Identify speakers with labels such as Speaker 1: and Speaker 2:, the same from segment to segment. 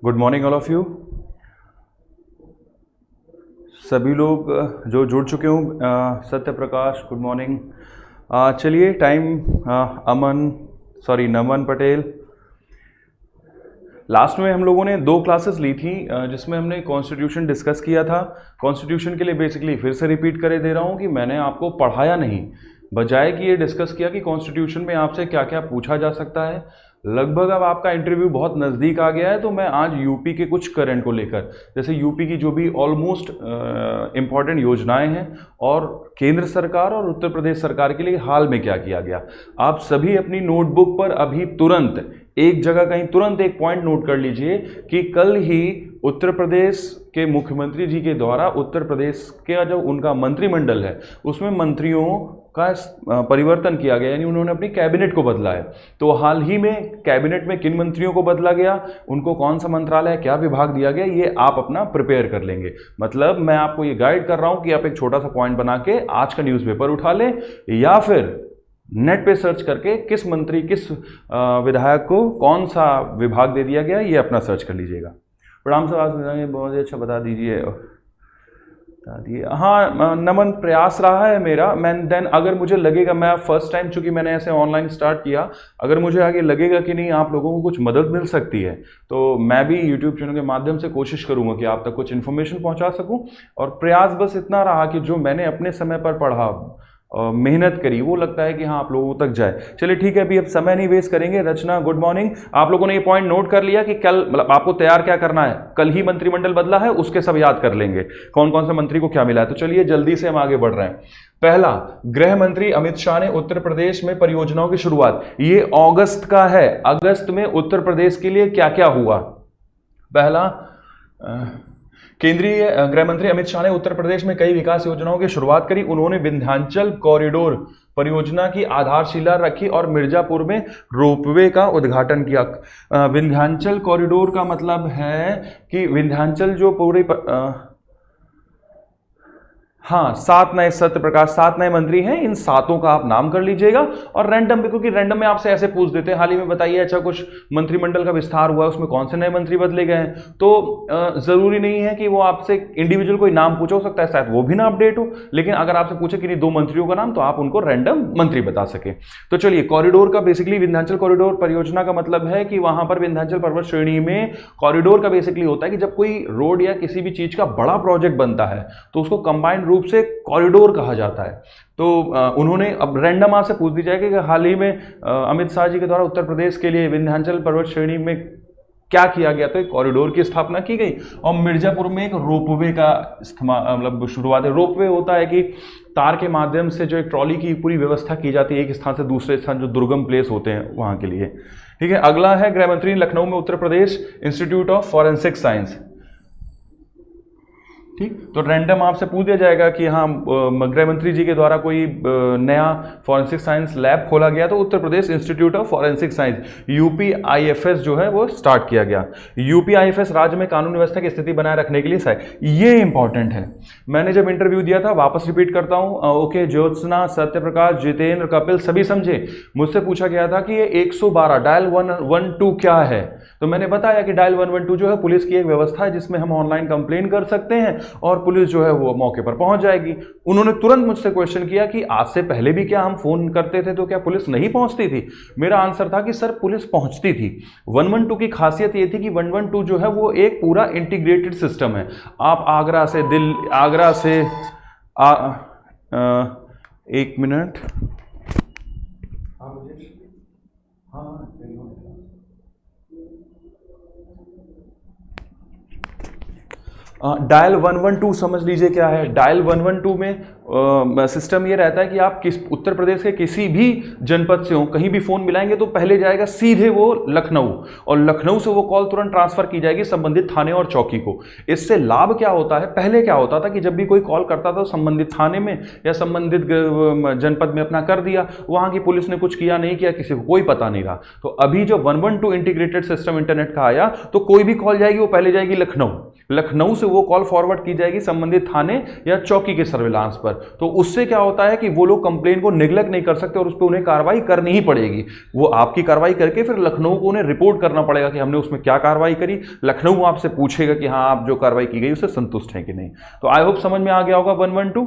Speaker 1: Good morning all of you. सभी लोग जो जुड़ चुके हो, सत्य प्रकाश गुड मॉर्निंग। चलिए नमन पटेल। लास्ट में हम लोगों ने 2 क्लासेस ली थी जिसमें हमने कॉन्स्टिट्यूशन डिस्कस किया था। कॉन्स्टिट्यूशन के लिए बेसिकली फिर से रिपीट करे दे रहा हूँ कि मैंने आपको पढ़ाया नहीं, बजाय कि ये डिस्कस किया कि कॉन्स्टिट्यूशन में आपसे क्या क्या पूछा जा सकता है। लगभग अब आपका इंटरव्यू बहुत नज़दीक आ गया है, तो मैं आज यूपी के कुछ करंट को लेकर, जैसे यूपी की जो भी ऑलमोस्ट इम्पॉर्टेंट योजनाएं हैं और केंद्र सरकार और उत्तर प्रदेश सरकार के लिए हाल में क्या किया गया, आप सभी अपनी नोटबुक पर अभी तुरंत एक जगह कहीं तुरंत एक पॉइंट नोट कर लीजिए कि कल ही उत्तर प्रदेश के मुख्यमंत्री जी के द्वारा उत्तर प्रदेश के जो उनका मंत्रिमंडल है उसमें मंत्रियों का परिवर्तन किया गया, यानी उन्होंने अपनी कैबिनेट को बदला है। तो हाल ही में कैबिनेट में किन मंत्रियों को बदला गया, उनको कौन सा मंत्रालय, क्या विभाग दिया गया, ये आप अपना प्रिपेयर कर लेंगे। मतलब मैं आपको ये गाइड कर रहा हूं कि आप एक छोटा सा पॉइंट बना के आज का न्यूज़पेपर उठा लें या फिर नेट पे सर्च करके किस मंत्री किस विधायक को कौन सा विभाग दे दिया गया ये अपना सर्च कर लीजिएगा। प्रणाम सर, बहुत ही अच्छा बता दीजिए। हाँ नमन, प्रयास रहा है मेरा। मैं देन अगर मुझे लगेगा, मैं फर्स्ट टाइम चूंकि मैंने ऐसे ऑनलाइन स्टार्ट किया, अगर मुझे आगे लगेगा कि नहीं आप लोगों को कुछ मदद मिल सकती है तो मैं भी यूट्यूब चैनल के माध्यम से कोशिश करूंगा कि आप तक कुछ इन्फॉर्मेशन पहुंचा सकूं। और प्रयास बस इतना रहा कि जो मैंने अपने समय पर पढ़ा मेहनत करी वो लगता है कि हाँ आप लोगों तक जाए। चलिए ठीक है, अभी अब समय नहीं वेस्ट करेंगे। रचना गुड मॉर्निंग। आप लोगों ने ये पॉइंट नोट कर लिया कि कल मतलब आपको तैयार क्या करना है, कल ही मंत्रिमंडल बदला है, उसके सब याद कर लेंगे कौन कौन से मंत्री को क्या मिला है। तो चलिए जल्दी से हम आगे बढ़ रहे हैं। पहला, गृह मंत्री अमित शाह ने उत्तर प्रदेश में परियोजनाओं की शुरुआत, ये अगस्त का है। अगस्त में उत्तर प्रदेश के लिए क्या क्या हुआ। पहला, केंद्रीय गृह मंत्री अमित शाह ने उत्तर प्रदेश में कई विकास योजनाओं की शुरुआत करी। उन्होंने विंध्याचल कॉरिडोर परियोजना की आधारशिला रखी और मिर्जापुर में रोपवे का उद्घाटन किया। विंध्याचल कॉरिडोर का मतलब है कि विंध्याचल जो पूरी हाँ 7 नए, सत्य प्रकाश 7 नए मंत्री हैं, इन 7 का आप नाम कर लीजिएगा। और रैंडम पे, क्योंकि रैंडम में आपसे ऐसे पूछ देते हैं हाल ही में बताइए अच्छा कुछ मंत्रिमंडल का विस्तार हुआ है उसमें कौन से नए मंत्री बदले गए हैं, तो जरूरी नहीं है कि वो आपसे इंडिविजुअल कोई नाम पूछा, हो सकता है शायद वो भी ना अपडेट हो, लेकिन अगर आपसे पूछे कि नहीं 2 मंत्रियों का नाम तो आप उनको रैंडम मंत्री बता सके। तो चलिए, कॉरिडोर का बेसिकली विंध्याचल कॉरिडोर परियोजना का मतलब है कि वहां पर विंध्याचल पर्वत श्रेणी में कॉरिडोर का बेसिकली होता है कि जब कोई रोड या किसी भी चीज का बड़ा प्रोजेक्ट बनता है तो उसको कंबाइंड रूप से कॉरिडोर कहा जाता है। तो उन्होंने, अब रैंडम आपसे पूछ दी जाएगी कि हाल ही में अमित शाह जी के द्वारा उत्तर प्रदेश के लिए विंध्याचल पर्वत श्रेणी में क्या किया गया, तो एक कॉरिडोर की स्थापना की गई और मिर्जापुर में एक रोपवे का मतलब शुरुआत है। रोपवे होता है कि तार के माध्यम से जो एक ट्रॉली की पूरी व्यवस्था की जाती है एक स्थान से दूसरे स्थान, जो दुर्गम प्लेस होते हैं वहां के लिए। ठीक है, अगला है गृह मंत्री ने लखनऊ में उत्तर Pradesh institute of forensic science. ठीक, तो रैंडम आपसे पूछ दिया जाएगा कि हाँ गृह मंत्री जी के द्वारा कोई नया फॉरेंसिक साइंस लैब खोला गया तो Uttar Pradesh institute of forensic science UPIFS जो है वो स्टार्ट किया गया। UPIFS राज्य में कानून व्यवस्था की स्थिति बनाए रखने के लिए सहायक, ये इंपॉर्टेंट है। मैंने जब इंटरव्यू दिया था, वापस रिपीट करता हूँ, ओके ज्योत्सना, सत्य प्रकाश, जितेंद्र, कपिल सभी समझे। मुझसे पूछा गया था कि ये 112 डायल 112 क्या है, तो मैंने बताया कि डायल 112 जो है पुलिस की एक व्यवस्था है जिसमें हम ऑनलाइन कंप्लेन कर सकते हैं और पुलिस जो है वो मौके पर पहुंच जाएगी। उन्होंने तुरंत मुझसे क्वेश्चन किया कि आज से पहले भी क्या हम फोन करते थे तो क्या पुलिस नहीं पहुंचती थी। मेरा आंसर था कि सर पुलिस पहुंचती थी। 112 की खासियत ये थी कि 112 जो है वो एक पूरा इंटीग्रेटेड सिस्टम है। आप आगरा से एक मिनट, डायल 112 समझ लीजिए क्या है। डायल 112 में सिस्टम ये रहता है कि आप उत्तर प्रदेश के किसी भी जनपद से हो, कहीं भी फोन मिलाएंगे तो पहले जाएगा सीधे वो लखनऊ और लखनऊ से वो कॉल तुरंत ट्रांसफर की जाएगी संबंधित थाने और चौकी को। इससे लाभ क्या होता है, पहले क्या होता था कि जब भी कोई कॉल करता था तो संबंधित थाने में या संबंधित जनपद में अपना कर दिया, वहां की पुलिस ने कुछ किया नहीं किया, किसी को कोई पता नहीं रहा। तो अभी जो 112 इंटीग्रेटेड सिस्टम इंटरनेट का आया तो कोई भी कॉल जाएगी वो पहले जाएगी लखनऊ, लखनऊ से वो कॉल फॉरवर्ड की जाएगी संबंधित थाने या चौकी के सर्विलांस पर। तो उससे क्या होता है कि वो लोग कंप्लेंट को निगलेक्ट नहीं कर सकते और उस पर उन्हें कार्रवाई करनी ही पड़ेगी। वो आपकी कार्रवाई करके फिर लखनऊ को उन्हें रिपोर्ट करना पड़ेगा कि हमने उसमें क्या कार्रवाई करी। लखनऊ आपसे पूछेगा कि हाँ आप जो कार्रवाई की गई उससे संतुष्ट हैं कि नहीं। तो आई होप समझ में आ गया होगा 112।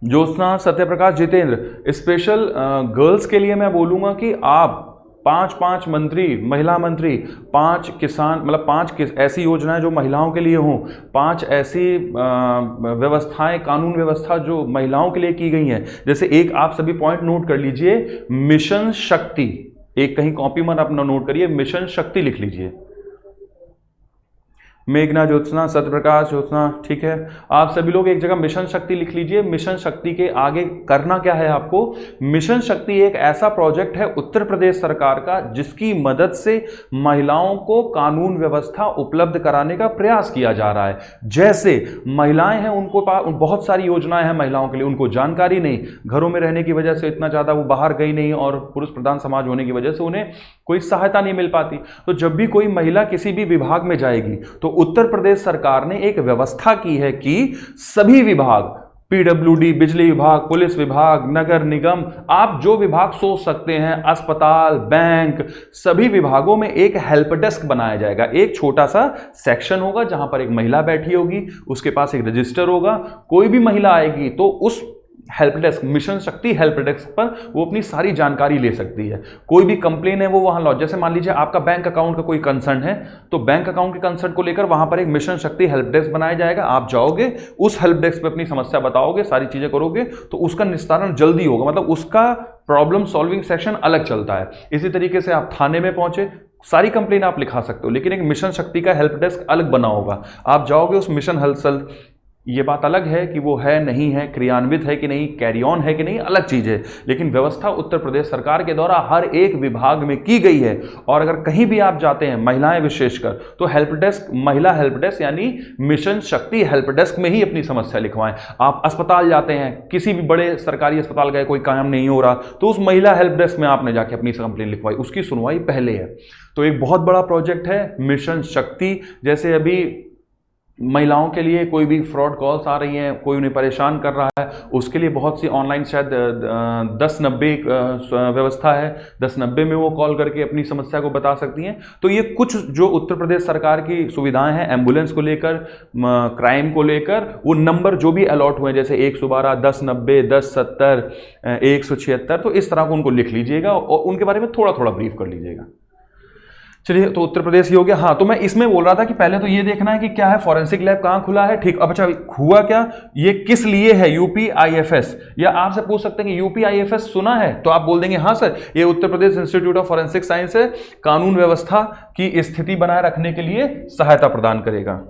Speaker 1: ज्योत्सना, सत्यप्रकाश, जितेंद्र, स्पेशल गर्ल्स के लिए मैं बोलूंगा कि आप 5 मंत्री, महिला मंत्री, 5 किसान, मतलब 5 ऐसी योजनाएं जो महिलाओं के लिए हों, 5 ऐसी व्यवस्थाएं, कानून व्यवस्था जो महिलाओं के लिए की गई हैं। जैसे एक आप सभी पॉइंट नोट कर लीजिए, मिशन शक्ति, एक कहीं कॉपी में अपना नोट करिए, मिशन शक्ति लिख लीजिए। मेघना, ज्योत्सना, सत्यप्रकाश, ज्योत्सना, ठीक है। आप सभी लोग एक जगह मिशन शक्ति लिख लीजिए। मिशन शक्ति के आगे करना क्या है आपको? मिशन शक्ति एक ऐसा प्रोजेक्ट है उत्तर प्रदेश सरकार का जिसकी मदद से महिलाओं को कानून व्यवस्था उपलब्ध कराने का प्रयास किया जा रहा है। जैसे महिलाएं हैं, उनको बहुत सारी योजनाएं हैं महिलाओं के लिए, उनको जानकारी नहीं, घरों में रहने की वजह से इतना ज्यादा वो बाहर गई नहीं और पुरुष प्रधान समाज होने की वजह से उन्हें कोई सहायता नहीं मिल पाती। तो जब भी कोई महिला किसी भी विभाग में जाएगी तो उत्तर प्रदेश सरकार ने एक व्यवस्था की है कि सभी विभाग, पीडब्ल्यूडी, बिजली विभाग, पुलिस विभाग, नगर निगम, आप जो विभाग सोच सकते हैं, अस्पताल, बैंक, सभी विभागों में एक हेल्प डेस्क बनाया जाएगा। एक छोटा सा सेक्शन होगा जहां पर एक महिला बैठी होगी, उसके पास एक रजिस्टर होगा। कोई भी महिला आएगी तो उस हेल्प डेस्क, मिशन शक्ति हेल्प डेस्क पर वो अपनी सारी जानकारी ले सकती है। कोई भी कंप्लेन है वो वहां लॉन्च, जैसे मान लीजिए आपका बैंक अकाउंट का कोई कंसर्न है तो बैंक अकाउंट के कंसर्न को लेकर वहां पर एक मिशन शक्ति हेल्प डेस्क बनाया जाएगा। आप जाओगे, उस हेल्प डेस्क पे अपनी समस्या बताओगे, सारी चीजें करोगे तो उसका निस्तारण जल्दी होगा, मतलब उसका प्रॉब्लम सॉल्विंग सेक्शन अलग चलता है। इसी तरीके से आप थाने में पहुंचे, सारी कंप्लेन आप लिखा सकते हो, लेकिन एक मिशन शक्ति का हेल्प डेस्क अलग बना होगा। आप जाओगे उस मिशन हेल्प, ये बात अलग है कि वो है नहीं है, क्रियान्वित है कि नहीं, कैरी ऑन है कि नहीं, अलग चीज है, लेकिन व्यवस्था उत्तर प्रदेश सरकार के द्वारा हर एक विभाग में की गई है। और अगर कहीं भी आप जाते हैं, महिलाएं विशेषकर, तो हेल्प डेस्क, महिला हेल्प डेस्क यानी मिशन शक्ति हेल्प डेस्क में ही अपनी समस्या लिखवाएं। आप अस्पताल जाते हैं, किसी भी बड़े सरकारी अस्पताल गए, कोई काम नहीं हो रहा, तो उस महिला हेल्प डेस्क में आपने जाके अपनी कंप्लेन लिखवाई, उसकी सुनवाई पहले है। तो एक बहुत बड़ा प्रोजेक्ट है मिशन शक्ति। जैसे अभी महिलाओं के लिए कोई भी फ्रॉड कॉल्स आ रही हैं, कोई उन्हें परेशान कर रहा है, उसके लिए बहुत सी ऑनलाइन शायद 1090 व्यवस्था है, 1090 में वो कॉल करके अपनी समस्या को बता सकती हैं। तो ये कुछ जो उत्तर प्रदेश सरकार की सुविधाएं हैं, एम्बुलेंस को लेकर, क्राइम को लेकर, वो नंबर जो भी अलॉट हुए, जैसे 112, 1090, 1070, 176, तो इस तरह को उनको लिख लीजिएगा और उनके बारे में थोड़ा थोड़ा ब्रीफ कर लीजिएगा। चलिए, तो उत्तर प्रदेश ही हो गया। हाँ, तो मैं इसमें बोल रहा था कि पहले तो ये देखना है कि क्या है, फॉरेंसिक लैब कहाँ खुला है, ठीक। अब अच्छा, हुआ क्या, ये किस लिए है, यूपीआईएफएस, या आपसे पूछ सकते हैं कि यूपीआईएफएस सुना है, तो आप बोल देंगे हाँ सर, ये उत्तर Pradesh institute of forensic science है, कानून व्यवस्था की स्थिति बनाए रखने के लिए सहायता प्रदान करेगा।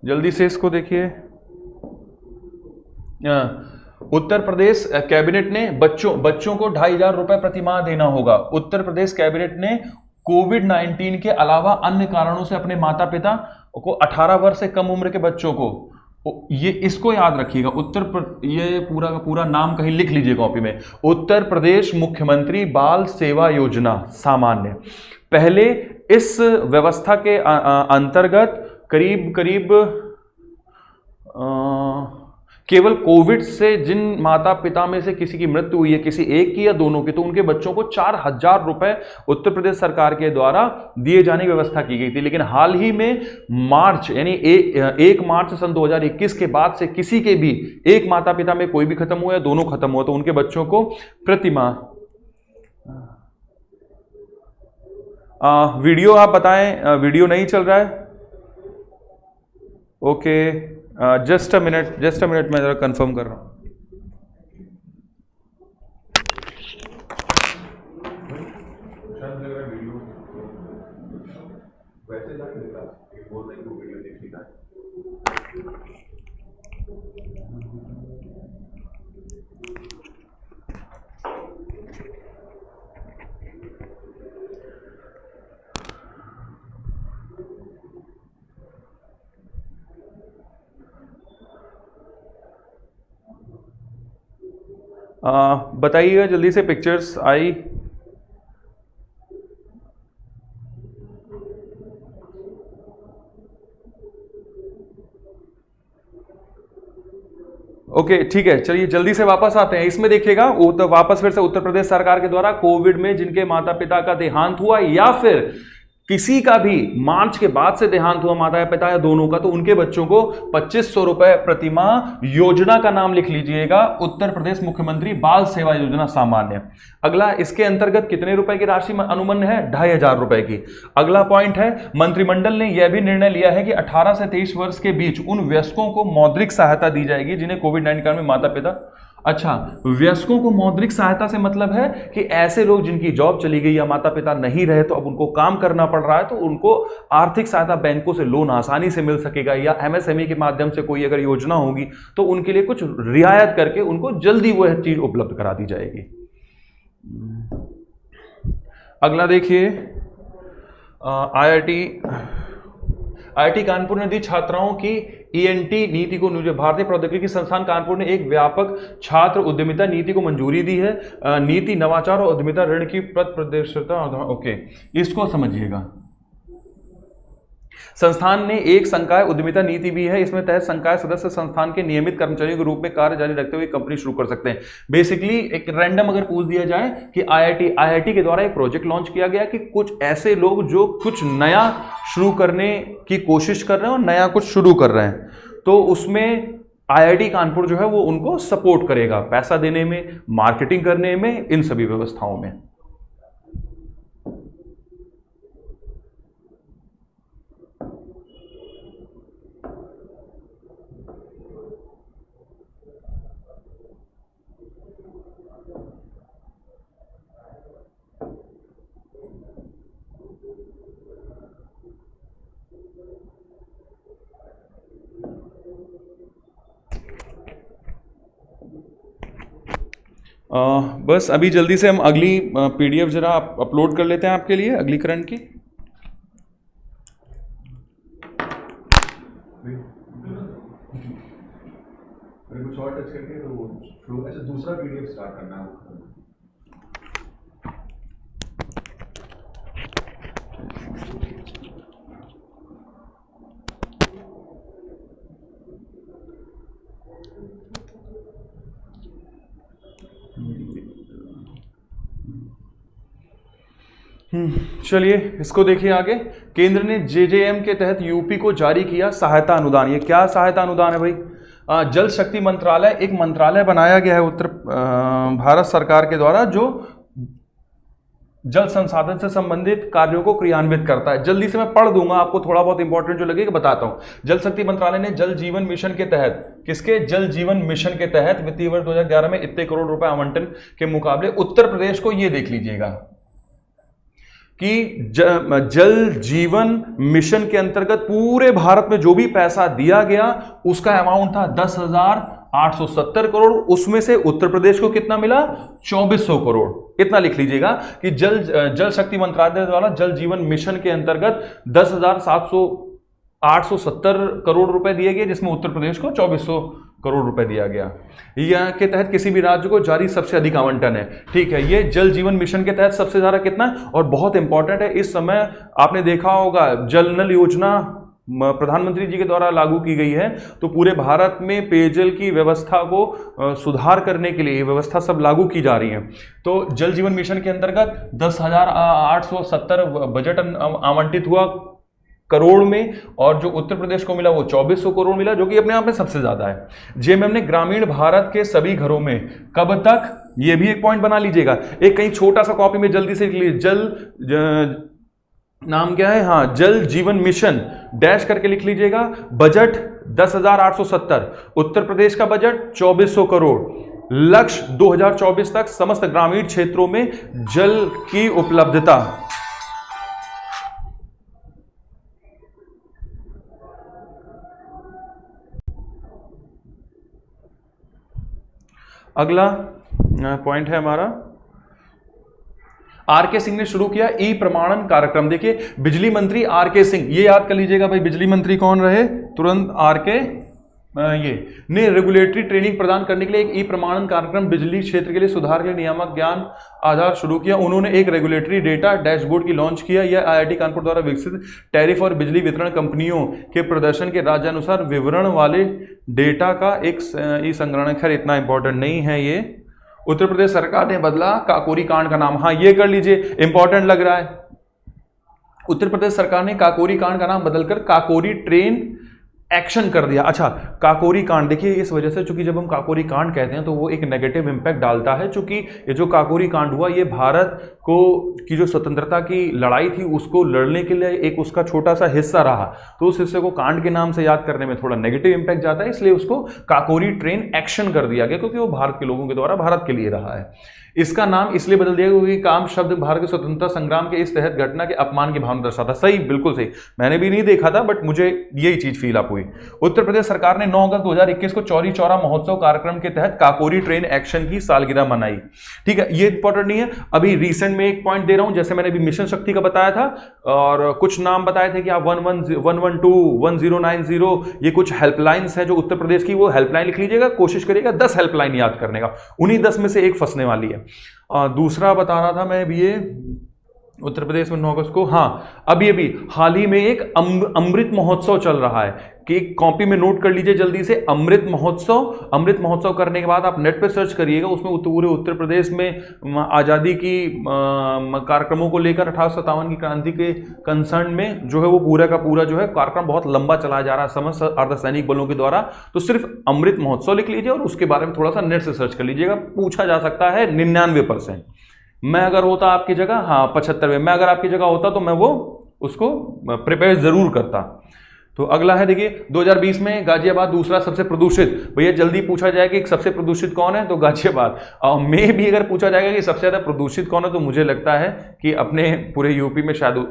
Speaker 1: जल्दी से इसको देखिए। उत्तर प्रदेश कैबिनेट ने बच्चों को 2,500 रुपए प्रति माह देना होगा। उत्तर प्रदेश कैबिनेट ने कोविड-19 के अलावा अन्य कारणों से अपने माता पिता को 18 वर्ष से कम उम्र के बच्चों को, ये इसको याद रखिएगा, ये पूरा का पूरा नाम कहीं लिख लीजिए कॉपी में, उत्तर प्रदेश मुख्यमंत्री बाल सेवा योजना सामान्य। पहले इस व्यवस्था के अंतर्गत करीब केवल कोविड से जिन माता पिता में से किसी की मृत्यु हुई है, किसी एक की या दोनों की, तो उनके बच्चों को 4,000 रुपए उत्तर प्रदेश सरकार के द्वारा दिए जाने की व्यवस्था की गई थी। लेकिन हाल ही में मार्च यानी 1 मार्च सन 2021 के बाद से किसी के भी एक माता पिता में कोई भी खत्म हुआ या दोनों खत्म हुआ तो उनके बच्चों को प्रति माह, वीडियो आप बताएं, वीडियो नहीं चल रहा है, ओके, जस्ट अ मिनट मैं जरा कंफर्म कर रहा हूं। बताइएगा जल्दी से, पिक्चर्स आई। ओके ठीक है, चलिए जल्दी से वापस आते हैं। इसमें देखिएगा तो वापस फिर से उत्तर प्रदेश सरकार के द्वारा कोविड में जिनके माता पिता का देहांत हुआ या फिर किसी का भी मार्च के बाद से देहांत हुआ माता पिता या दोनों का, तो उनके बच्चों को 2500 रुपए प्रतिमाह योजना का नाम लिख लीजिएगा, उत्तर प्रदेश मुख्यमंत्री बाल सेवा योजना सामान्य। अगला, इसके अंतर्गत कितने रुपए की राशि अनुमन्य है? 2500 रुपए की। अगला पॉइंट है, मंत्रिमंडल ने यह भी निर्णय लिया है कि 18 से 23 वर्ष के बीच उन वयस्कों को मौद्रिक सहायता दी जाएगी जिन्हें कोविड-19 काल में माता पिता। अच्छा, वयस्कों को मौद्रिक सहायता से मतलब है कि ऐसे लोग जिनकी जॉब चली गई या माता पिता नहीं रहे तो अब उनको काम करना पड़ रहा है, तो उनको आर्थिक सहायता बैंकों से लोन आसानी से मिल सकेगा, या एमएसएमई के माध्यम से कोई अगर योजना होगी तो उनके लिए कुछ रियायत करके उनको जल्दी वह चीज उपलब्ध करा दी जाएगी। अगला देखिए, आईआईटी कानपुर ने दी छात्राओं की ईएनटी नीति को, भारतीय प्रौद्योगिकी संस्थान कानपुर ने एक व्यापक छात्र उद्यमिता नीति को मंजूरी दी है। नीति नवाचार और उद्यमिता ऋण की प्रदर्शिता। ओके, इसको समझिएगा। संस्थान ने एक संकाय उद्यमिता नीति भी है, इसमें तहत संकाय सदस्य संस्थान के नियमित कर्मचारियों के रूप में कार्य जारी रखते हुए कंपनी शुरू कर सकते हैं। बेसिकली एक रैंडम अगर पूछ दिया जाए कि आईआईटी के द्वारा एक प्रोजेक्ट लॉन्च किया गया कि कुछ ऐसे लोग जो कुछ नया शुरू करने की कोशिश कर रहे हैं और नया कुछ शुरू कर रहे हैं, तो उसमें आईआईटी कानपुर जो है वो उनको सपोर्ट करेगा पैसा देने में, मार्केटिंग करने में, इन सभी व्यवस्थाओं में। बस अभी जल्दी से हम अगली पीडीएफ जरा अपलोड कर लेते हैं आपके लिए, अगली करंट की। कुछ और टच करके तो वो शुरू, अच्छा दूसरा पीडीएफ स्टार्ट करना है। चलिए इसको देखिए आगे। केंद्र ने जेजेएम के तहत यूपी को जारी किया सहायता अनुदान। ये क्या सहायता अनुदान है भाई? जल शक्ति मंत्रालय, एक मंत्रालय बनाया गया है उत्तर भारत सरकार के द्वारा जो जल संसाधन से संबंधित कार्यों को क्रियान्वित करता है। जल्दी से मैं पढ़ दूंगा, आपको थोड़ा बहुत इंपॉर्टेंट जो लगेगा बताता हूं। जल शक्ति मंत्रालय ने जल जीवन मिशन के तहत, किसके? जल जीवन मिशन के तहत वित्तीय वर्ष 2011 में इतने करोड़ रुपए आवंटन के मुकाबले उत्तर प्रदेश को, ये देख लीजिएगा कि जल जीवन मिशन के अंतर्गत पूरे भारत में जो भी पैसा दिया गया उसका अमाउंट था 10,870 करोड़। उसमें से उत्तर प्रदेश को कितना मिला? 2400 करोड़। इतना लिख लीजिएगा कि जल शक्ति मंत्रालय द्वारा जल जीवन मिशन के अंतर्गत 10,870 करोड़ रुपए दिए गए, जिसमें उत्तर प्रदेश को 2400 करोड़ रुपए दिया गया। यह के तहत किसी भी राज्य को जारी सबसे अधिक आवंटन है। ठीक है, ये जल जीवन मिशन के तहत सबसे ज्यादा कितना है? और बहुत इंपॉर्टेंट है, इस समय आपने देखा होगा जल नल योजना प्रधानमंत्री जी के द्वारा लागू की गई है, तो पूरे भारत में पेयजल की व्यवस्था को सुधार करने के लिए ये व्यवस्था सब लागू की जा रही है। तो जल जीवन मिशन के अंतर्गत 10,870 बजट आवंटित हुआ करोड़ में, और जो उत्तर प्रदेश को मिला वो 2400 करोड़ मिला, जो कि अपने आप में सबसे ज्यादा है। जेएमएम ने ग्रामीण भारत के सभी घरों में कब तक, ये भी एक पॉइंट बना लीजिएगा, एक कहीं छोटा सा कॉपी में जल्दी से लिख लीजिए, नाम क्या है? हाँ, जल जीवन मिशन डैश करके लिख लीजिएगा। बजट 10,870, उत्तर प्रदेश का बजट 2400 करोड़। लक्ष्य 2024 तक समस्त ग्रामीण क्षेत्रों में जल की उपलब्धता। अगला पॉइंट है हमारा, आरके सिंह ने शुरू किया ई प्रमाणन कार्यक्रम। देखिए, बिजली मंत्री आरके सिंह, ये याद कर लीजिएगा भाई, बिजली मंत्री कौन रहे? तुरंत आरके ये ने रेगुलेटरी ट्रेनिंग प्रदान करने के लिए एक ई प्रमाणन कार्यक्रम बिजली क्षेत्र के लिए सुधार के लिए नियामक ज्ञान आधार शुरू किया। उन्होंने एक रेगुलेटरी डेटा डैशबोर्ड की लॉन्च किया। यह आईआईटी कानपुर द्वारा विकसित टैरिफ और बिजली वितरण कंपनियों के प्रदर्शन के राज्यानुसार विवरण वाले डेटा का एक ई संग्रहण। खैर इतना इंपॉर्टेंट नहीं है ये। उत्तर प्रदेश सरकार ने बदला काकोरी कांड का नाम। हाँ ये कर लीजिए, इंपॉर्टेंट लग रहा है। उत्तर प्रदेश सरकार ने काकोरी कांड का नाम बदलकर काकोरी ट्रेन एक्शन कर दिया। अच्छा, काकोरी कांड देखिए, इस वजह से चूंकि जब हम काकोरी कांड कहते हैं तो वो एक नेगेटिव इंपैक्ट डालता है। चूंकि ये जो काकोरी कांड हुआ ये भारत को की जो स्वतंत्रता की लड़ाई थी उसको लड़ने के लिए एक उसका छोटा सा हिस्सा रहा, तो उस हिस्से को कांड के नाम से याद करने में थोड़ा नेगेटिव इंपैक्ट जाता है, इसलिए उसको काकोरी ट्रेन एक्शन कर दिया गया, क्योंकि वो भारत के लोगों के द्वारा भारत के लिए रहा है। इसका नाम इसलिए बदल दिया क्योंकि काम शब्द भारत के स्वतंत्रता संग्राम के इस तहत घटना के अपमान की भावना दर्शाता। सही, बिल्कुल सही, मैंने भी नहीं देखा था बट मुझे यही चीज फील अप हुई। उत्तर प्रदेश सरकार ने 9 अगस्त 2021 को चौरी चौरा महोत्सव कार्यक्रम के तहत काकोरी ट्रेन एक्शन की सालगिरह मनाई। ठीक है, ये इंपॉर्टेंट नहीं है। अभी रिसेंट में एक पॉइंट दे रहा हूं, जैसे मैंने अभी मिशन शक्ति का बताया था और कुछ नाम बताए थे कि आप 112 1090 ये कुछ हेल्पलाइंस है जो उत्तर प्रदेश की, वो हेल्पलाइन लिख लीजिएगा, कोशिश करिएगा 10 हेल्पलाइन याद करने का, उन्हीं 10 में से एक फंसने वाली है। दूसरा बता रहा था मैं ये उत्तर प्रदेश में 9 अगस्त को, हाँ अभी हाल ही में एक अमृत महोत्सव चल रहा है, कि कॉपी में नोट कर लीजिए जल्दी से, अमृत महोत्सव। अमृत महोत्सव करने के बाद आप नेट पे सर्च करिएगा, उसमें पूरे उत्तर प्रदेश में आज़ादी की कार्यक्रमों को लेकर 1857 की क्रांति के कंसर्न में जो है वो पूरा का पूरा जो है कार्यक्रम बहुत लंबा चलाया जा रहा है समस्त अर्धसैनिक बलों के द्वारा। तो सिर्फ अमृत महोत्सव लिख लीजिए और उसके बारे में थोड़ा सा नेट से सर्च कर लीजिएगा, पूछा जा सकता है 99%। मैं अगर होता आपकी जगह, हाँ 75, मैं अगर आपकी जगह होता तो मैं वो उसको प्रिपेयर जरूर करता। तो अगला है देखिए, 2020 में गाजियाबाद दूसरा सबसे प्रदूषित। भैया जल्दी पूछा जाएगा कि सबसे प्रदूषित कौन है, तो गाजियाबाद। में भी अगर पूछा जाएगा कि सबसे ज्यादा प्रदूषित कौन है, तो मुझे लगता है कि अपने पूरे यूपी में शायद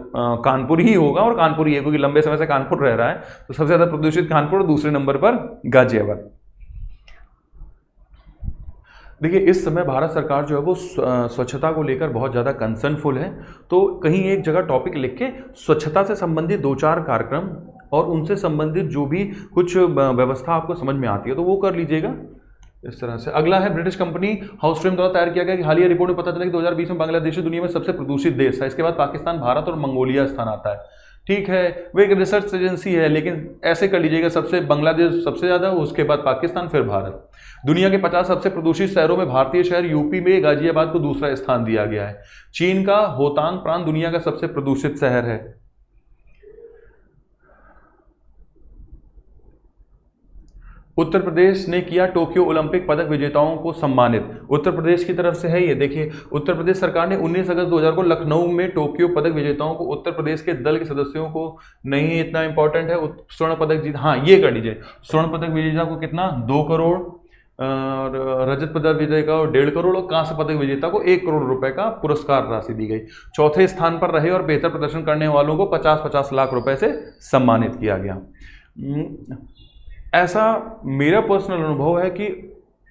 Speaker 1: कानपुर ही होगा, और कानपुर ही है क्योंकि लंबे समय से कानपुर रह रहा है, तो सबसे ज्यादा प्रदूषित कानपुर, दूसरे नंबर पर गाजियाबाद। देखिए इस समय भारत सरकार जो है वो स्वच्छता को लेकर बहुत ज़्यादा कंसर्नफुल है, तो कहीं एक जगह टॉपिक लिख के स्वच्छता से संबंधित 2-4 कार्यक्रम और उनसे संबंधित जो भी कुछ व्यवस्था आपको समझ में आती है तो वो कर लीजिएगा इस तरह से। अगला है, ब्रिटिश कंपनी हाउसफ्रेम द्वारा तैयार किया गया कि हालिया रिपोर्ट में पता चला कि 2020 में बांग्लादेश दुनिया में सबसे प्रदूषित देश है, इसके बाद पाकिस्तान, भारत और मंगोलिया स्थान आता है। ठीक है, वो एक रिसर्च एजेंसी है, लेकिन ऐसे कर लीजिएगा, सबसे बांग्लादेश सबसे ज़्यादा, उसके बाद पाकिस्तान, फिर भारत। दुनिया के 50 सबसे प्रदूषित शहरों में भारतीय शहर यूपी में गाजियाबाद को दूसरा स्थान दिया गया है। चीन का होतांग प्रांत दुनिया का सबसे प्रदूषित शहर है। उत्तर प्रदेश ने किया टोक्यो ओलंपिक पदक विजेताओं को सम्मानित। उत्तर प्रदेश की तरफ से है ये। देखिए उत्तर प्रदेश सरकार ने 19 अगस्त 2000 को लखनऊ में टोक्यो पदक विजेताओं को, उत्तर प्रदेश के दल के सदस्यों को नहीं इतना इंपॉर्टेंट है, स्वर्ण पदक जीत, हाँ ये कर लीजिए, स्वर्ण पदक विजेता को कितना 2 करोड़, और रजत पदक विजेता को 1.5 करोड़ और कांस्य पदक विजेता को 1 करोड़ रुपए का पुरस्कार राशि दी गई। चौथे स्थान पर रहे और बेहतर प्रदर्शन करने वालों को 50-50 लाख रुपए से सम्मानित किया गया। ऐसा मेरा पर्सनल अनुभव है कि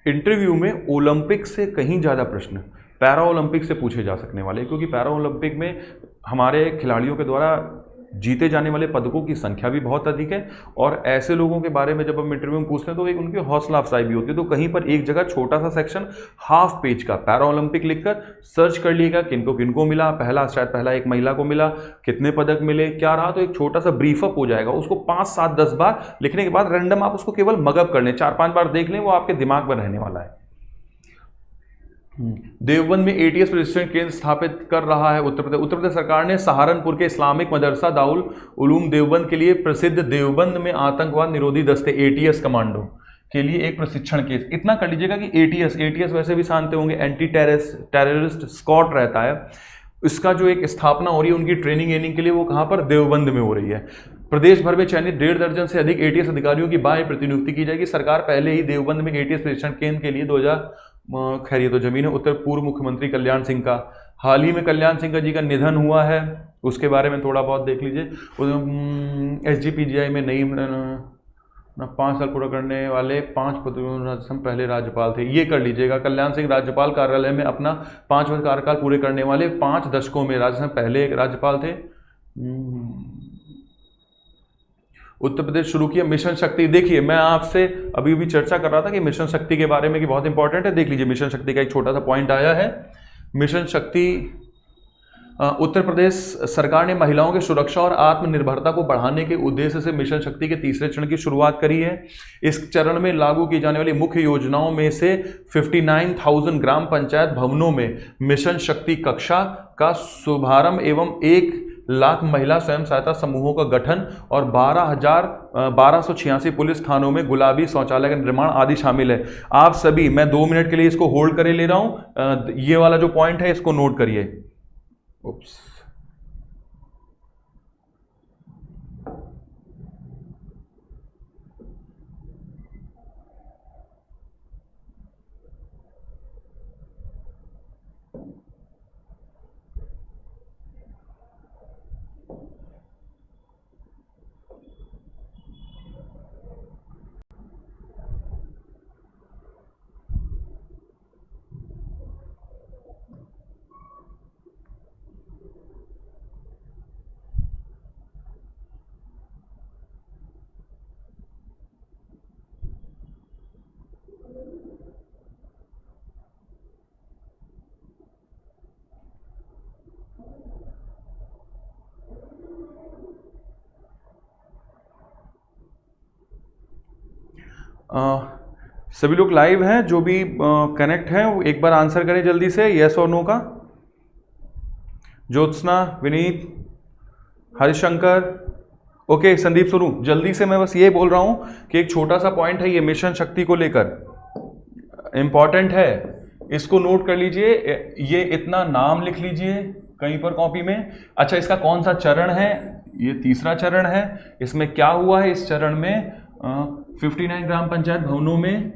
Speaker 1: इंटरव्यू में ओलंपिक से कहीं ज़्यादा प्रश्न पैरा ओलंपिक से पूछे जा सकने वाले, क्योंकि पैरा ओलंपिक में हमारे खिलाड़ियों के द्वारा जीते जाने वाले पदकों की संख्या भी बहुत अधिक है, और ऐसे लोगों के बारे में जब हम इंटरव्यू में पूछते हैं तो एक उनकी हौसला अफजाई भी होती है। तो कहीं पर एक जगह छोटा सा सेक्शन हाफ पेज का पैरा ओलंपिक लिखकर सर्च कर लिएगा किनको किनको मिला, पहला एक महिला को मिला, कितने पदक मिले, क्या रहा, तो एक छोटा सा ब्रीफअप हो जाएगा। उसको 5, 7, 10 बार लिखने के बाद रैंडम आप उसको केवल मगअप कर लें, 4-5 बार देख लें, वो आपके दिमाग में रहने वाला है। देवबंद में एटीएस प्रशिक्षण केंद्र स्थापित कर रहा है उत्तर प्रदेश। उत्तर प्रदेश सरकार ने सहारनपुर के इस्लामिक मदरसा दाउल उलूम देवबंद के लिए प्रसिद्ध देवबंद में आतंकवाद निरोधी दस्ते एटीएस कमांडो के लिए एक प्रशिक्षण केंद्र, इतना कर लीजिएगा कि एटीएस वैसे भी जानते होंगे, एंटी टेररिस्ट स्क्वाड रहता है, इसका जो एक स्थापना हो रही है उनकी ट्रेनिंग के लिए, वो कहाँ पर देवबंद में हो रही है। प्रदेश भर में चयनित 1.5 दर्जन से अधिक एटीएस अधिकारियों की बाह्य प्रतिनियुक्ति की जाएगी। सरकार पहले ही देवबंद में एटीएस प्रशिक्षण केंद्र के लिए खैर ये तो जमीन है। उत्तर पूर्व मुख्यमंत्री कल्याण सिंह का हाल ही में कल्याण सिंह जी का निधन हुआ है, उसके बारे में थोड़ा बहुत देख लीजिए। SGPGI में नई 5 साल पूरा करने वाले 5 राजस्थान पहले राज्यपाल थे, ये कर लीजिएगा। कल्याण सिंह राज्यपाल कार्यालय में अपना 5 वर्ष कार्यकाल पूरे करने वाले 5 दशकों में राजस्थान पहले राज्यपाल थे। उत्तर प्रदेश शुरू किया मिशन शक्ति। देखिए मैं आपसे अभी भी चर्चा कर रहा था कि मिशन शक्ति के बारे में कि बहुत इंपॉर्टेंट है। देख लीजिए मिशन शक्ति का एक छोटा सा पॉइंट आया है। मिशन शक्ति उत्तर प्रदेश सरकार ने महिलाओं की सुरक्षा और आत्मनिर्भरता को बढ़ाने के उद्देश्य से मिशन शक्ति के तीसरे चरण की शुरुआत करी है। इस चरण में लागू की जाने वाली मुख्य योजनाओं में से 59,000 ग्राम पंचायत भवनों में मिशन शक्ति कक्षा का शुभारंभ एवं 1 लाख महिला स्वयं सहायता समूहों का गठन और 12,86 पुलिस थानों में गुलाबी शौचालय का निर्माण आदि शामिल है। आप सभी, मैं 2 मिनट के लिए इसको होल्ड करे ले रहा हूं, ये वाला जो पॉइंट है इसको नोट करिए। Oops. सभी लोग लाइव हैं, जो भी कनेक्ट हैं वो एक बार आंसर करें जल्दी से, यस और नो का। ज्योत्सना, विनीत, हरिशंकर, ओके। संदीप सुरू, जल्दी से मैं बस ये बोल रहा हूं कि एक छोटा सा पॉइंट है ये मिशन शक्ति को लेकर, इंपॉर्टेंट है, इसको नोट कर लीजिए। ये इतना नाम लिख लीजिए कहीं पर कॉपी में। अच्छा, इसका कौन सा चरण है? ये तीसरा चरण है। इसमें क्या हुआ है? इस चरण में 59 ग्राम पंचायत भवनों में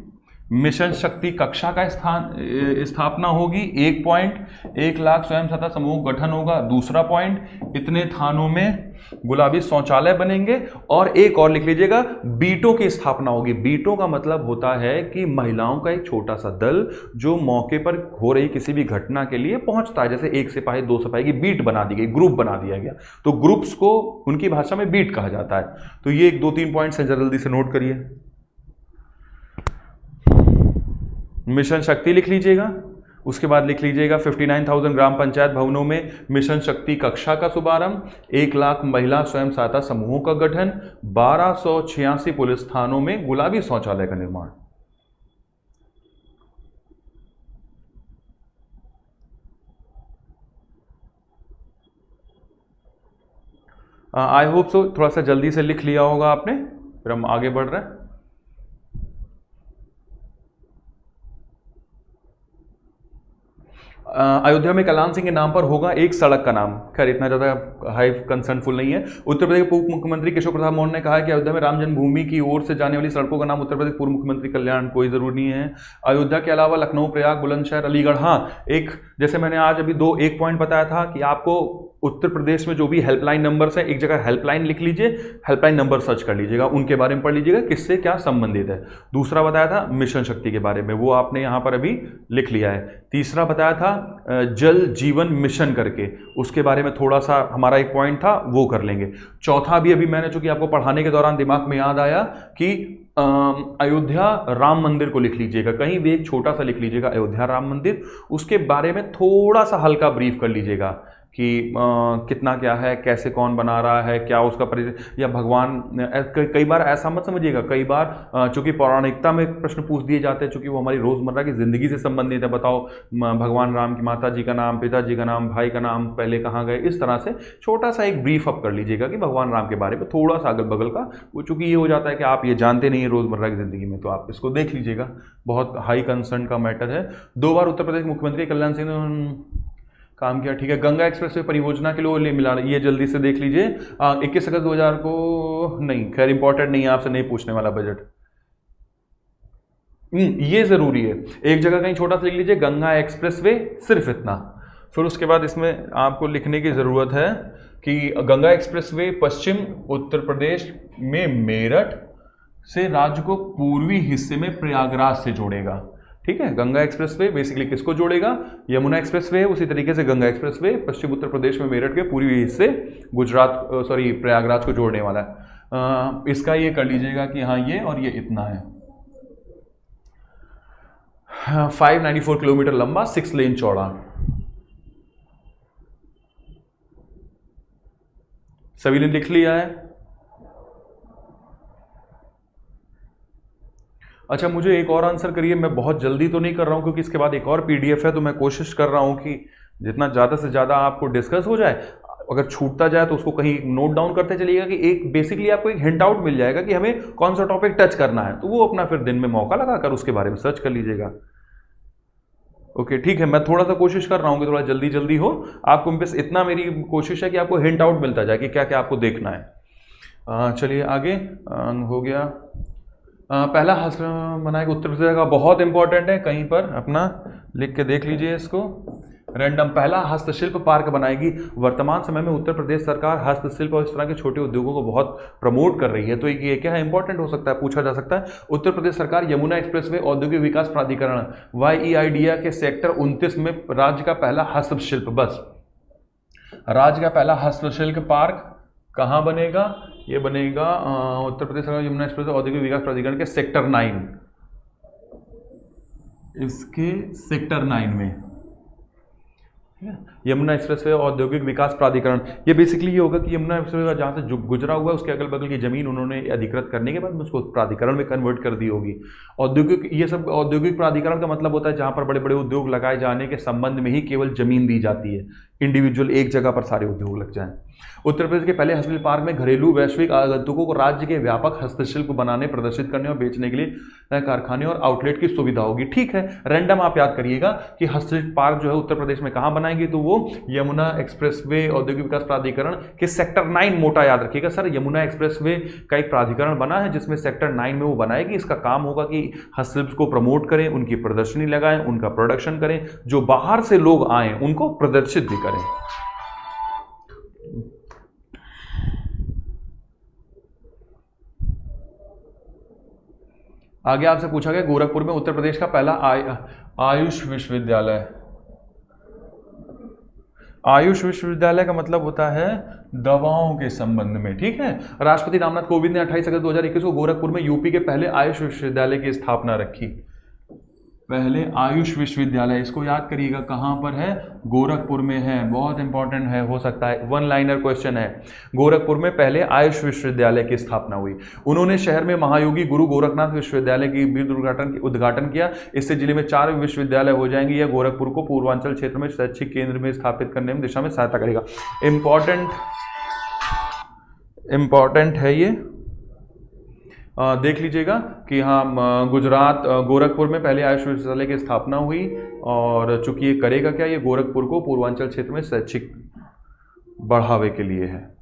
Speaker 1: मिशन शक्ति कक्षा का स्थापना होगी। 1 पॉइंट, 1 लाख स्वयं सहायता समूह गठन होगा। दूसरा पॉइंट, इतने थानों में गुलाबी शौचालय बनेंगे। और एक और लिख लीजिएगा, बीटों की स्थापना होगी। बीटों का मतलब होता है कि महिलाओं का एक छोटा सा दल जो मौके पर हो रही किसी भी घटना के लिए पहुंचता है। जैसे 1 सिपाही 2 सिपाही की बीट बना दी गई, ग्रुप बना दिया गया, तो ग्रुप्स को उनकी भाषा में बीट कहा जाता है। तो ये 1-2-3 पॉइंट्स हैं, जल्दी से नोट करिए। मिशन शक्ति लिख लीजिएगा, उसके बाद लिख लीजिएगा 59,000 ग्राम पंचायत भवनों में मिशन शक्ति कक्षा का शुभारंभ, 1 लाख महिला स्वयं सहायता समूहों का गठन, 1286 पुलिस थानों में गुलाबी शौचालय का निर्माण। आई होप सो थोड़ा सा जल्दी से लिख लिया होगा आपने, फिर हम आगे बढ़ रहे हैं। अयोध्या में कल्याण सिंह के नाम पर होगा एक सड़क का नाम। खैर इतना ज़्यादा हाई कंसर्नफुल नहीं है। उत्तर प्रदेश के उप मुख्यमंत्री केशव प्रसाद मौर्य ने कहा है कि अयोध्या में राम जन्मभूमि की ओर से जाने वाली सड़कों का नाम उत्तर प्रदेश पूर्व मुख्यमंत्री कल्याण, कोई ज़रूरी नहीं है। अयोध्या के अलावा लखनऊ, प्रयाग, बुलंदशहर, अलीगढ़, हाँ एक जैसे मैंने आज अभी 1 पॉइंट बताया था कि आपको उत्तर प्रदेश में जो भी हेल्पलाइन नंबर्स है, एक जगह हेल्पलाइन लिख लीजिए, हेल्पलाइन नंबर सर्च कर लीजिएगा, उनके बारे में पढ़ लीजिएगा किससे क्या संबंधित है। दूसरा बताया था मिशन शक्ति के बारे में, वो आपने यहाँ पर अभी लिख लिया है। तीसरा बताया था जल जीवन मिशन करके, उसके बारे में थोड़ा सा हमारा एक पॉइंट था, वो कर लेंगे। चौथा भी अभी मैंने चूंकि आपको पढ़ाने के दौरान दिमाग में याद आया कि अयोध्या राम मंदिर को लिख लीजिएगा, कहीं भी एक छोटा सा लिख लीजिएगा अयोध्या राम मंदिर, उसके बारे में थोड़ा सा हल्का ब्रीफ कर लीजिएगा कि कितना क्या है, कैसे कौन बना रहा है, क्या उसका परिचय, या भगवान। कई बार ऐसा मत समझिएगा, कई बार चूंकि पौराणिकता में प्रश्न पूछ दिए जाते हैं, चूंकि वो हमारी रोज़मर्रा की ज़िंदगी से संबंधित है। बताओ भगवान राम की माता जी का नाम, पिताजी का नाम, भाई का नाम, पहले कहाँ गए, इस तरह से छोटा सा एक ब्रीफ अप कर लीजिएगा कि भगवान राम के बारे में थोड़ा सा अगल बगल का। वो चूँकि ये हो जाता है कि आप ये जानते नहीं हैं रोज़मर्रा की ज़िंदगी में, तो आप इसको देख लीजिएगा, बहुत हाई कंसर्न का मैटर है। 2 बार उत्तर प्रदेश मुख्यमंत्री कल्याण सिंह ने काम किया, ठीक है। गंगा एक्सप्रेसवे परियोजना के लिए मिला, ये जल्दी से देख लीजिए। 21 अगस्त 2000 को नहीं, खैर इंपॉर्टेंट नहीं है, आपसे नहीं पूछने वाला बजट। ये जरूरी है, एक जगह कहीं छोटा सा लिख लीजिए गंगा एक्सप्रेसवे, सिर्फ इतना। फिर उसके बाद इसमें आपको लिखने की जरूरत है कि गंगा एक्सप्रेसवे पश्चिम उत्तर प्रदेश में मेरठ से राज्य को पूर्वी हिस्से में प्रयागराज से जोड़ेगा। ठीक है, गंगा एक्सप्रेसवे बेसिकली किसको जोड़ेगा? यमुना एक्सप्रेसवे है, उसी तरीके से गंगा एक्सप्रेसवे पश्चिम उत्तर प्रदेश में मेरठ के पूर्वी हिस्से प्रयागराज को जोड़ने वाला है। इसका ये कर लीजिएगा कि हाँ ये और ये इतना है। 594 किलोमीटर लंबा, 6 लेन चौड़ा। सभी ने लिख लिया है? अच्छा, मुझे एक और आंसर करिए। मैं बहुत जल्दी तो नहीं कर रहा हूं क्योंकि इसके बाद एक और पीडीएफ है, तो मैं कोशिश कर रहा हूं कि जितना ज़्यादा से ज़्यादा आपको डिस्कस हो जाए। अगर छूटता जाए तो उसको कहीं नोट डाउन करते चलिएगा कि एक बेसिकली आपको एक हिंट आउट मिल जाएगा कि हमें कौन सा टॉपिक टच करना है, तो वो अपना फिर दिन में मौका लगाकर उसके बारे में सर्च कर लीजिएगा। ओके ठीक है, मैं थोड़ा सा कोशिश कर रहा हूँ कि थोड़ा जल्दी जल्दी हो। आपको बस इतना मेरी कोशिश है कि आपको हिंट आउट मिलता जाए कि क्या क्या आपको देखना है। चलिए आगे। हो गया। पहला हस्त बनाएगा उत्तर प्रदेश का, बहुत इंपॉर्टेंट है, कहीं पर अपना लिख के देख लीजिए इसको। रैंडम। पहला हस्तशिल्प पार्क बनाएगी। वर्तमान समय में उत्तर प्रदेश सरकार हस्तशिल्प और इस तरह के छोटे उद्योगों को बहुत प्रमोट कर रही है, तो ये क्या है, इंपॉर्टेंट हो सकता है, पूछा जा सकता है। उत्तर प्रदेश सरकार यमुना एक्सप्रेसवे औद्योगिक विकास प्राधिकरण YEIDA के सेक्टर 29 में राज्य का पहला हस्तशिल्प, बस राज्य का पहला हस्तशिल्प पार्क कहाँ बनेगा? ये बनेगा उत्तर प्रदेश सरकार यमुना एक्सप्रेस औद्योगिक विकास प्राधिकरण के सेक्टर 9, इसके सेक्टर 9 में यमुना एक्सप्रेसवे औद्योगिक विकास प्राधिकरण। ये बेसिकली ये होगा कि यमुना एक्सप्रेसवे जहाँ से गुजरा हुआ है उसके अगल बगल की जमीन उन्होंने अधिकृत करने के बाद में उसको प्राधिकरण में कन्वर्ट कर दी होगी। औद्योगिक, ये सब औद्योगिक प्राधिकरण का मतलब होता है जहाँ पर बड़े बड़े उद्योग लगाए जाने के संबंध में ही केवल जमीन दी जाती है, इंडिविजुअल एक जगह पर सारे उद्योग लग जाएं। उत्तर प्रदेश के पहले हस्तशिल्प पार्क में घरेलू वैश्विक आगंतुकों को राज्य के व्यापक हस्तशिल्प बनाने, प्रदर्शित करने और बेचने के लिए कारखाने और आउटलेट की सुविधा होगी। ठीक है, रैंडम आप याद करिएगा कि हस्तशिल्प पार्क जो है उत्तर प्रदेश में कहाँ बनाएंगे, तो वो यमुना एक्सप्रेसवे औद्योगिक विकास प्राधिकरण के सेक्टर 9, मोटा याद रखिएगा सर, यमुना एक्सप्रेसवे का एक प्राधिकरण बना है जिसमें सेक्टर 9 में वो बनाएगी। इसका काम होगा कि हस्तशिल्प को प्रमोट करें, उनकी प्रदर्शनी लगाएं, उनका प्रोडक्शन करें, जो बाहर से लोग आए उनको प्रदर्शित भी करें। आगे आपसे पूछा गया गोरखपुर में उत्तर प्रदेश का पहला आयुष विश्वविद्यालय। आयुष विश्वविद्यालय का मतलब होता है दवाओं के संबंध में। ठीक है, राष्ट्रपति रामनाथ कोविंद ने 28 अगस्त 2021 को गोरखपुर में यूपी के पहले आयुष विश्वविद्यालय की स्थापना रखी। पहले आयुष विश्वविद्यालय, इसको याद करिएगा, कहाँ पर है? गोरखपुर में है, बहुत इंपॉर्टेंट है, हो सकता है वन लाइनर क्वेश्चन है। गोरखपुर में पहले आयुष विश्वविद्यालय की स्थापना हुई। उन्होंने शहर में महायोगी गुरु गोरखनाथ विश्वविद्यालय की भी उद्घाटन किया। इससे जिले में 4 विश्वविद्यालय हो जाएंगे। यह गोरखपुर को पूर्वांचल क्षेत्र में शैक्षिक केंद्र में स्थापित करने में दिशा में सहायता करेगा। इंपॉर्टेंट है ये, देख लीजिएगा कि हाँ, गुजरात गोरखपुर में पहले आयुष विश्वविद्यालय की स्थापना हुई, और चूंकि ये करेगा क्या, ये गोरखपुर को पूर्वांचल क्षेत्र में शैक्षिक बढ़ावे के लिए है।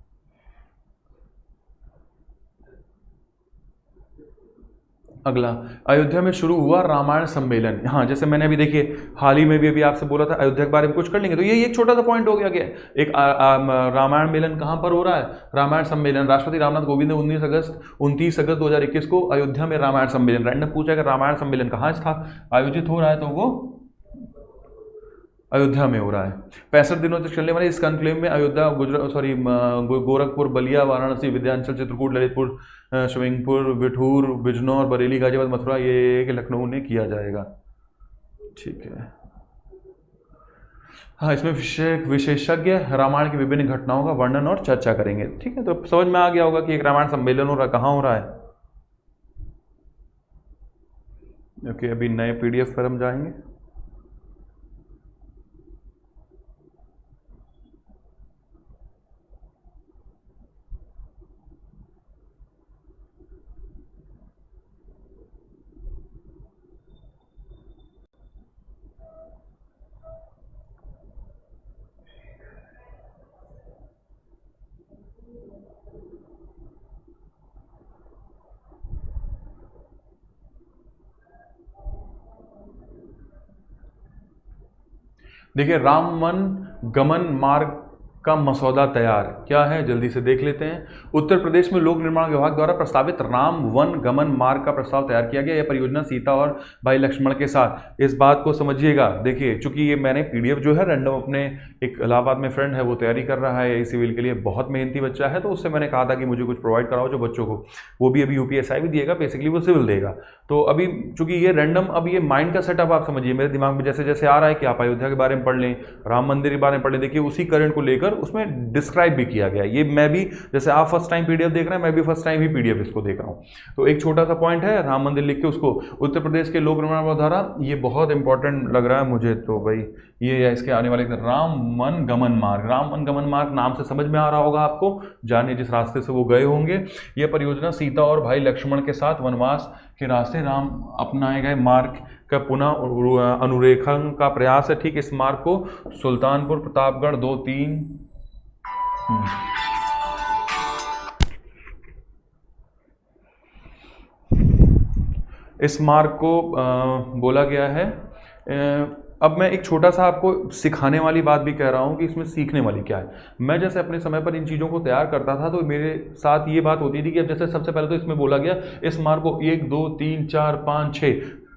Speaker 1: अगला, अयोध्या में शुरू हुआ रामायण सम्मेलन। हाँ, जैसे मैंने अभी देखिए हाल ही में भी अभी आपसे बोला था अयोध्या के बारे में कुछ कर लेंगे, तो ये एक छोटा सा पॉइंट हो गया कि एक रामायण मेलन कहाँ पर हो रहा है? रामायण सम्मेलन। राष्ट्रपति रामनाथ कोविंद ने 29 अगस्त 2021 को अयोध्या में रामायण सम्मेलन, रैंडम पूछा कि रामायण सम्मेलन कहाँ आयोजित हो रहा है, तो वो अयोध्या में हो रहा है। 65 दिनों तक चलने वाले इस कॉन्क्लेव में अयोध्या, गोरखपुर, बलिया, वाराणसी, विंध्याचल, चित्रकूट, ललितपुर, श्रृंगपुर, बिठूर, बिजनौर, बरेली, गाजियाबाद, मथुरा, ये लखनऊ ने किया जाएगा। ठीक है, हाँ, इसमें विशेषज्ञ रामायण की विभिन्न घटनाओं का वर्णन और चर्चा करेंगे। ठीक है, तो समझ में आ गया होगा कि एक रामायण सम्मेलन हो रहा है, कहाँ हो रहा है। ओके, अभी नए पीडीएफ पर हम जाएंगे। देखिए, राम वन गमन मार्ग का मसौदा तैयार। क्या है, जल्दी से देख लेते हैं। उत्तर प्रदेश में लोक निर्माण विभाग द्वारा प्रस्तावित राम वन गमन मार्ग का प्रस्ताव तैयार किया गया। यह परियोजना सीता और भाई लक्ष्मण के साथ, इस बात को समझिएगा। देखिए, चूंकि ये मैंने पीडीएफ जो है रैंडम, अपने एक इलाहाबाद में फ्रेंड है वो तैयारी कर रहा है यही सिविल के लिए, बहुत मेहनती बच्चा है, तो उससे मैंने कहा था कि मुझे कुछ प्रोवाइड कराओ जो बच्चों को, वो भी अभी यूपीएसआई भी दिएगा, बेसिकली वो सिविल देगा। तो अभी चूंकि ये रैंडम, अब ये माइंड का सेटअप आप समझिए, मेरे दिमाग में जैसे जैसे आ रहा है कि आप अयोध्या के बारे में पढ़ लें, राम मंदिर के बारे में पढ़ लें। देखिए, उसी करंट को लेकर उसमें डिस्क्राइब भी किया गया। ये मैं भी, जैसे आप फर्स्ट टाइम पीडीएफ देख रहे हैं, मैं भी फर्स्ट टाइम ही पीडीएफ इसको देख रहा हूँ। तो एक छोटा सा पॉइंट है, राम मंदिर लिख के उसको उत्तर प्रदेश के लोक निर्माण विभाग द्वारा, ये बहुत इंपॉर्टेंट लग रहा है मुझे, तो भाई ये इसके आने वाले राम वन गमन मार्ग। राम वन गमन मार्ग नाम से समझ में आ रहा होगा आपको, जाने जिस रास्ते से वो गए होंगे। यह परियोजना सीता और भाई लक्ष्मण के साथ वनवास के रास्ते राम अपनाए गए मार्ग का पुनः अनुरेखण का प्रयास है। ठीक, इस मार्ग को सुल्तानपुर, प्रतापगढ़ 2-3 इस मार्ग को बोला गया है। अब मैं एक छोटा सा आपको सिखाने वाली बात भी कह रहा हूँ कि इसमें सीखने वाली क्या है। मैं जैसे अपने समय पर इन चीज़ों को तैयार करता था तो मेरे साथ ये बात होती थी कि अब जैसे सबसे पहले तो इसमें बोला गया इस मार्ग को 1 2 3 4 5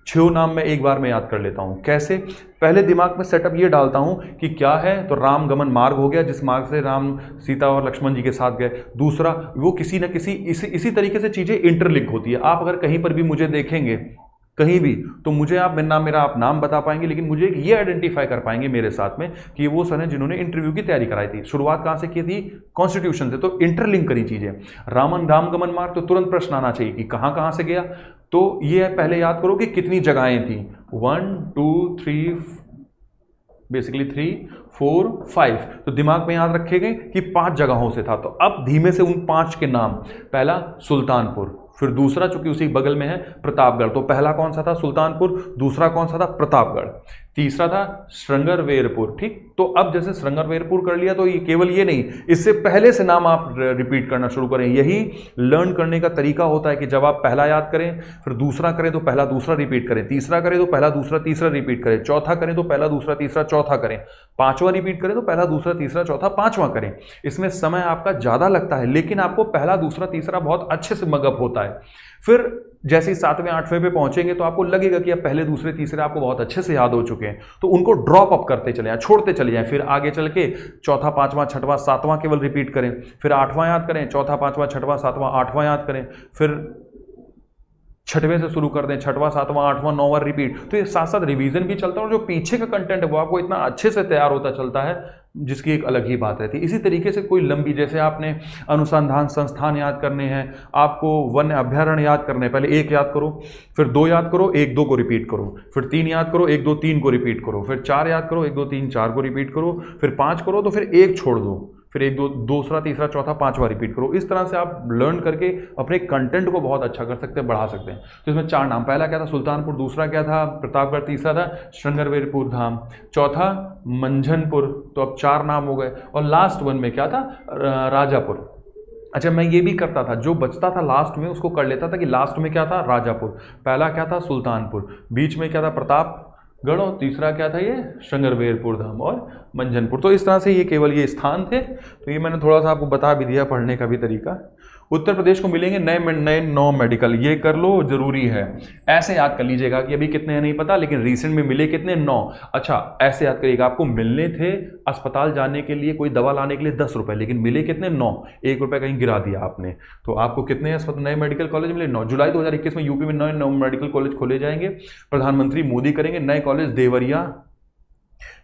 Speaker 1: 6 नाम मैं एक बार में याद कर लेता हूँ। कैसे? पहले दिमाग में सेटअप ये डालता हूँ कि क्या है, तो राम गमन मार्ग हो गया, जिस मार्ग से राम सीता और लक्ष्मण जी के साथ गए। दूसरा, वो किसी न किसी इसी तरीके से चीज़ें इंटरलिंक होती है। आप अगर कहीं पर भी मुझे देखेंगे कहीं भी, तो मुझे आप मेरा आप नाम बता पाएंगे, लेकिन मुझे ये आइडेंटिफाई कर पाएंगे मेरे साथ में कि ये वो सर हैं जिन्होंने इंटरव्यू की तैयारी कराई थी। शुरुआत कहाँ से की थी? कॉन्स्टिट्यूशन से। तो इंटरलिंक करी चीज़ें। राम गमन मार्ग, तो तुरंत प्रश्न आना चाहिए कि कहाँ कहाँ से गया। तो ये पहले याद करो कि कितनी जगहें थी, 1 2 3 बेसिकली 3 4 5। तो दिमाग में याद रखेंगे कि 5 जगहों से था। तो अब धीमे से उन 5 के नाम, पहला सुल्तानपुर, फिर दूसरा चूंकि उसी बगल में है प्रतापगढ़, तो पहला कौन सा था? सुल्तानपुर। दूसरा कौन सा था? प्रतापगढ़। तीसरा था श्रृंगरवेरपुर। ठीक, तो अब जैसे श्रृंगरवेरपुर कर लिया तो ये केवल ये नहीं, इससे पहले से नाम आप रिपीट करना शुरू करें। यही लर्न करने का तरीका होता है कि जब आप पहला याद करें, फिर दूसरा करें तो पहला दूसरा रिपीट करें, तीसरा करें तो पहला दूसरा तीसरा रिपीट करें, चौथा करें तो पहला दूसरा तीसरा चौथा करें, पांचवा रिपीट करें तो पहला दूसरा तीसरा चौथा पांचवा करें। इसमें समय आपका ज़्यादा लगता है, लेकिन आपको पहला दूसरा तीसरा बहुत अच्छे से मगअप होता है। फिर जैसे 7वें 8वें पे पहुंचेंगे तो आपको लगेगा कि अब पहले दूसरे तीसरे आपको बहुत अच्छे से याद हो चुके हैं, तो उनको ड्रॉप अप करते चले जाएं, छोड़ते चले जाएं। फिर आगे चल के चौथा पांचवा छठवां सातवां केवल रिपीट करें, फिर 8वां याद करें, चौथा पांचवा छठवां सातवां 8वां याद करें, फिर 6वें से शुरू कर दें, 6वां 7वां 8वां 9वां रिपीट। तो ये साथ साथ रिवीजन भी चलता है और जो पीछे का कंटेंट है वो आपको इतना अच्छे से तैयार होता चलता है, जिसकी एक अलग ही बात रहती है। इसी तरीके से कोई लंबी, जैसे आपने अनुसंधान संस्थान याद करने हैं, आपको वन्य अभ्यारण्य याद करने हैं, पहले 1 याद करो, फिर 2 याद करो, 1 2 को रिपीट करो, फिर 3 याद करो, 1 2 3 को रिपीट करो, फिर 4 याद करो, 1 2 3 4 को रिपीट करो, फिर 5 करो तो फिर 1 छोड़ दो, फिर 1 2 दूसरा तीसरा चौथा पांचवा रिपीट करो। इस तरह से आप लर्न करके अपने कंटेंट को बहुत अच्छा कर सकते हैं, बढ़ा सकते हैं। तो इसमें 4 नाम, पहला क्या था? सुल्तानपुर, दूसरा क्या था? प्रतापगढ़, तीसरा था श्रृंगरवेरपुर धाम, चौथा मंझनपुर। तो अब 4 नाम हो गए। और लास्ट वन में क्या था? राजापुर। अच्छा, मैं ये भी करता था, जो बचता था लास्ट में उसको कर लेता था कि लास्ट में क्या था? राजापुर। पहला क्या था? सुल्तानपुर, बीच में क्या था? प्रतापगढ़, और तीसरा क्या था? ये श्रृंगरवेरपुर धाम और मंझनपुर। तो इस तरह से ये केवल ये स्थान थे। तो ये मैंने थोड़ा सा आपको बता भी दिया, पढ़ने का भी तरीका। उत्तर प्रदेश को मिलेंगे नए 9 मेडिकल, ये कर लो, जरूरी है। ऐसे याद कर लीजिएगा कि अभी कितने हैं नहीं पता, लेकिन रिसेंट में मिले कितने? 9। अच्छा, ऐसे याद करिएगा, आपको मिलने थे अस्पताल जाने के लिए, कोई दवा लाने के लिए 10 रुपए, लेकिन मिले कितने? 9। 1 रुपये कहीं गिरा दिया आपने, तो आपको कितने नए मेडिकल कॉलेज मिले? 9। जुलाई 2021 में यूपी में 9 मेडिकल कॉलेज खोले जाएंगे। प्रधानमंत्री मोदी करेंगे नए कॉलेज देवरिया।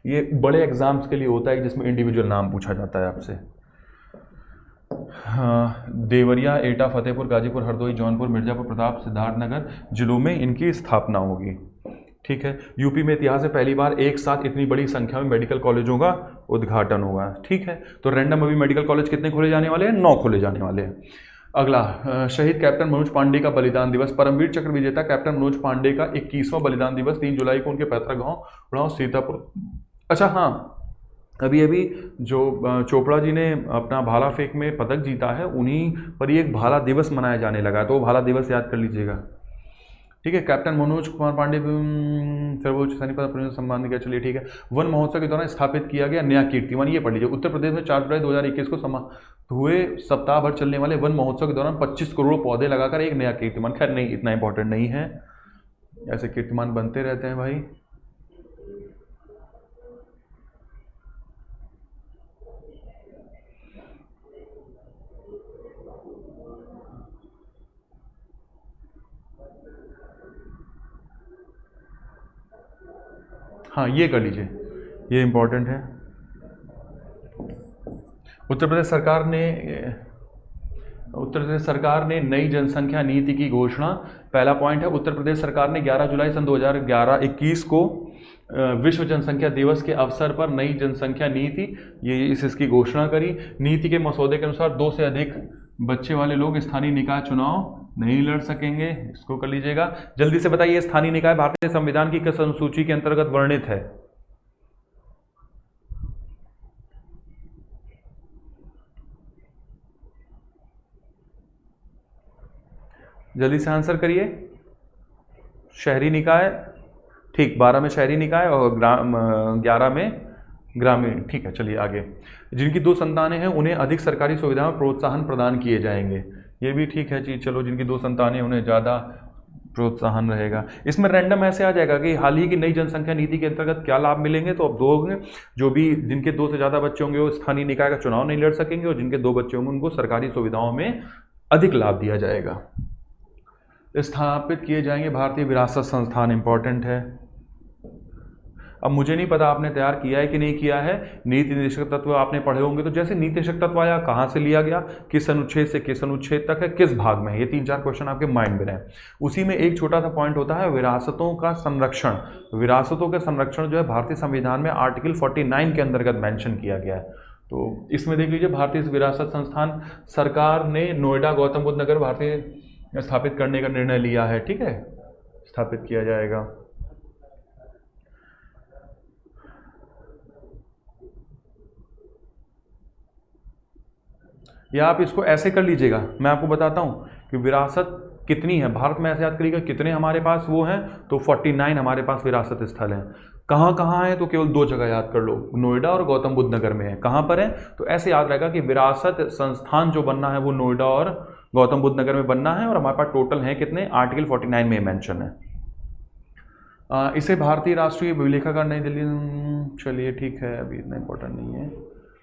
Speaker 1: ये बड़े एग्जाम्स के लिए होता है जिसमें इंडिविजुअल नाम पूछा जाता है आपसे। हाँ, देवरिया, एटा, फतेहपुर, गाजीपुर, हरदोई, जौनपुर, मिर्जापुर, प्रताप, सिद्धार्थनगर जिलों में इनकी स्थापना होगी। ठीक है, यूपी में इतिहास में पहली बार एक साथ इतनी बड़ी संख्या में मेडिकल कॉलेजों का उद्घाटन होगा। ठीक है, तो रैंडम अभी मेडिकल कॉलेज कितने खोले जाने वाले हैं? 9 खोले जाने वाले हैं। अगला, शहीद कैप्टन मनोज पांडे का बलिदान दिवस। परमवीर चक्र विजेता कैप्टन मनोज पांडे का 21वां बलिदान दिवस 3 जुलाई को उनके पैतृक गाँव सीतापुर। अच्छा हाँ, अभी जो चोपड़ा जी ने अपना भाला फेंक में पदक जीता है, उन्हीं पर ही एक भाला दिवस मनाया जाने लगा, तो भाला दिवस याद कर लीजिएगा।
Speaker 2: ठीक है। कैप्टन मनोज कुमार पांडे सर्वोच्च सैनिक पद पर सम्मान दिया, चलिए ठीक है। वन महोत्सव के दौरान स्थापित किया गया नया कीर्तिमान, ये पढ़ लीजिए। उत्तर प्रदेश में 4 जुलाई 2021 को समाप्त हुए सप्ताह भर चलने वाले वन महोत्सव के दौरान 25 करोड़ पौधे लगाकर एक नया कीर्तिमान। खैर नहीं, इतना इंपॉर्टेंट नहीं है, ऐसे कीर्तिमान बनते रहते हैं भाई। हाँ ये कर लीजिए, ये इंपॉर्टेंट है। उत्तर प्रदेश सरकार ने नई जनसंख्या नीति की घोषणा। पहला पॉइंट है, उत्तर प्रदेश सरकार ने 11 जुलाई सन 2021 को विश्व जनसंख्या दिवस के अवसर पर नई जनसंख्या नीति इसकी घोषणा करी। नीति के मसौदे के अनुसार 2 से अधिक बच्चे वाले लोग स्थानीय निकाय चुनाव नहीं लड़ सकेंगे, इसको कर लीजिएगा। जल्दी से बताइए, स्थानीय निकाय भारतीय संविधान की किस अनुसूची के अंतर्गत वर्णित है? जल्दी से आंसर करिए। शहरी निकाय, ठीक, 12 में शहरी निकाय और 11 में ग्रामीण। ठीक है, चलिए आगे। जिनकी 2 संतानें हैं उन्हें अधिक सरकारी सुविधाओं में प्रोत्साहन प्रदान किए जाएंगे, ये भी ठीक है चीज। चलो, जिनकी 2 संतानें उन्हें ज़्यादा प्रोत्साहन रहेगा। इसमें रैंडम ऐसे आ जाएगा कि हाल ही की नई जनसंख्या नीति के अंतर्गत क्या लाभ मिलेंगे, तो अब 2 होंगे। जो भी जिनके 2 से ज़्यादा बच्चे होंगे वो स्थानीय निकाय का चुनाव नहीं लड़ सकेंगे, और जिनके 2 बच्चे होंगे उनको सरकारी सुविधाओं में अधिक लाभ दिया जाएगा। स्थापित किए जाएंगे भारतीय विरासत संस्थान, इंपॉर्टेंट है। अब मुझे नहीं पता आपने तैयार किया है कि नहीं किया है। नीति निर्देशक तत्व आपने पढ़े होंगे, तो जैसे नीति निर्देशक तत्व आया, कहाँ से लिया गया, किस अनुच्छेद से किस अनुच्छेद तक है, किस भाग में है, ये 3-4 क्वेश्चन आपके माइंड में रहे। उसी में एक छोटा सा पॉइंट होता है विरासतों का संरक्षण। विरासतों के संरक्षण जो है भारतीय संविधान में आर्टिकल 49 के अंतर्गत मेंशन किया गया है। तो इसमें देख लीजिए, भारतीय विरासत संस्थान सरकार ने नोएडा, गौतम बुद्ध नगर भारतीय स्थापित करने का निर्णय लिया है। ठीक है, स्थापित किया जाएगा। या आप इसको ऐसे कर लीजिएगा, मैं आपको बताता हूँ कि विरासत कितनी है भारत में। ऐसे याद करिएगा कितने हमारे पास वो हैं, तो 49 हमारे पास विरासत स्थल हैं। कहाँ कहाँ है, तो केवल 2 जगह याद कर लो, नोएडा और गौतम बुद्ध नगर में है। कहाँ पर है, तो ऐसे याद रहेगा कि विरासत संस्थान जो बनना है वो नोएडा और गौतम बुद्ध नगर में बनना है, और हमारे पास टोटल है कितने, आर्टिकल 49 में मेंशन है। इसे भारतीय राष्ट्रीय अभिलेखागार नई दिल्ली, चलिए ठीक है, अभी इतना इंपॉर्टेंट नहीं है।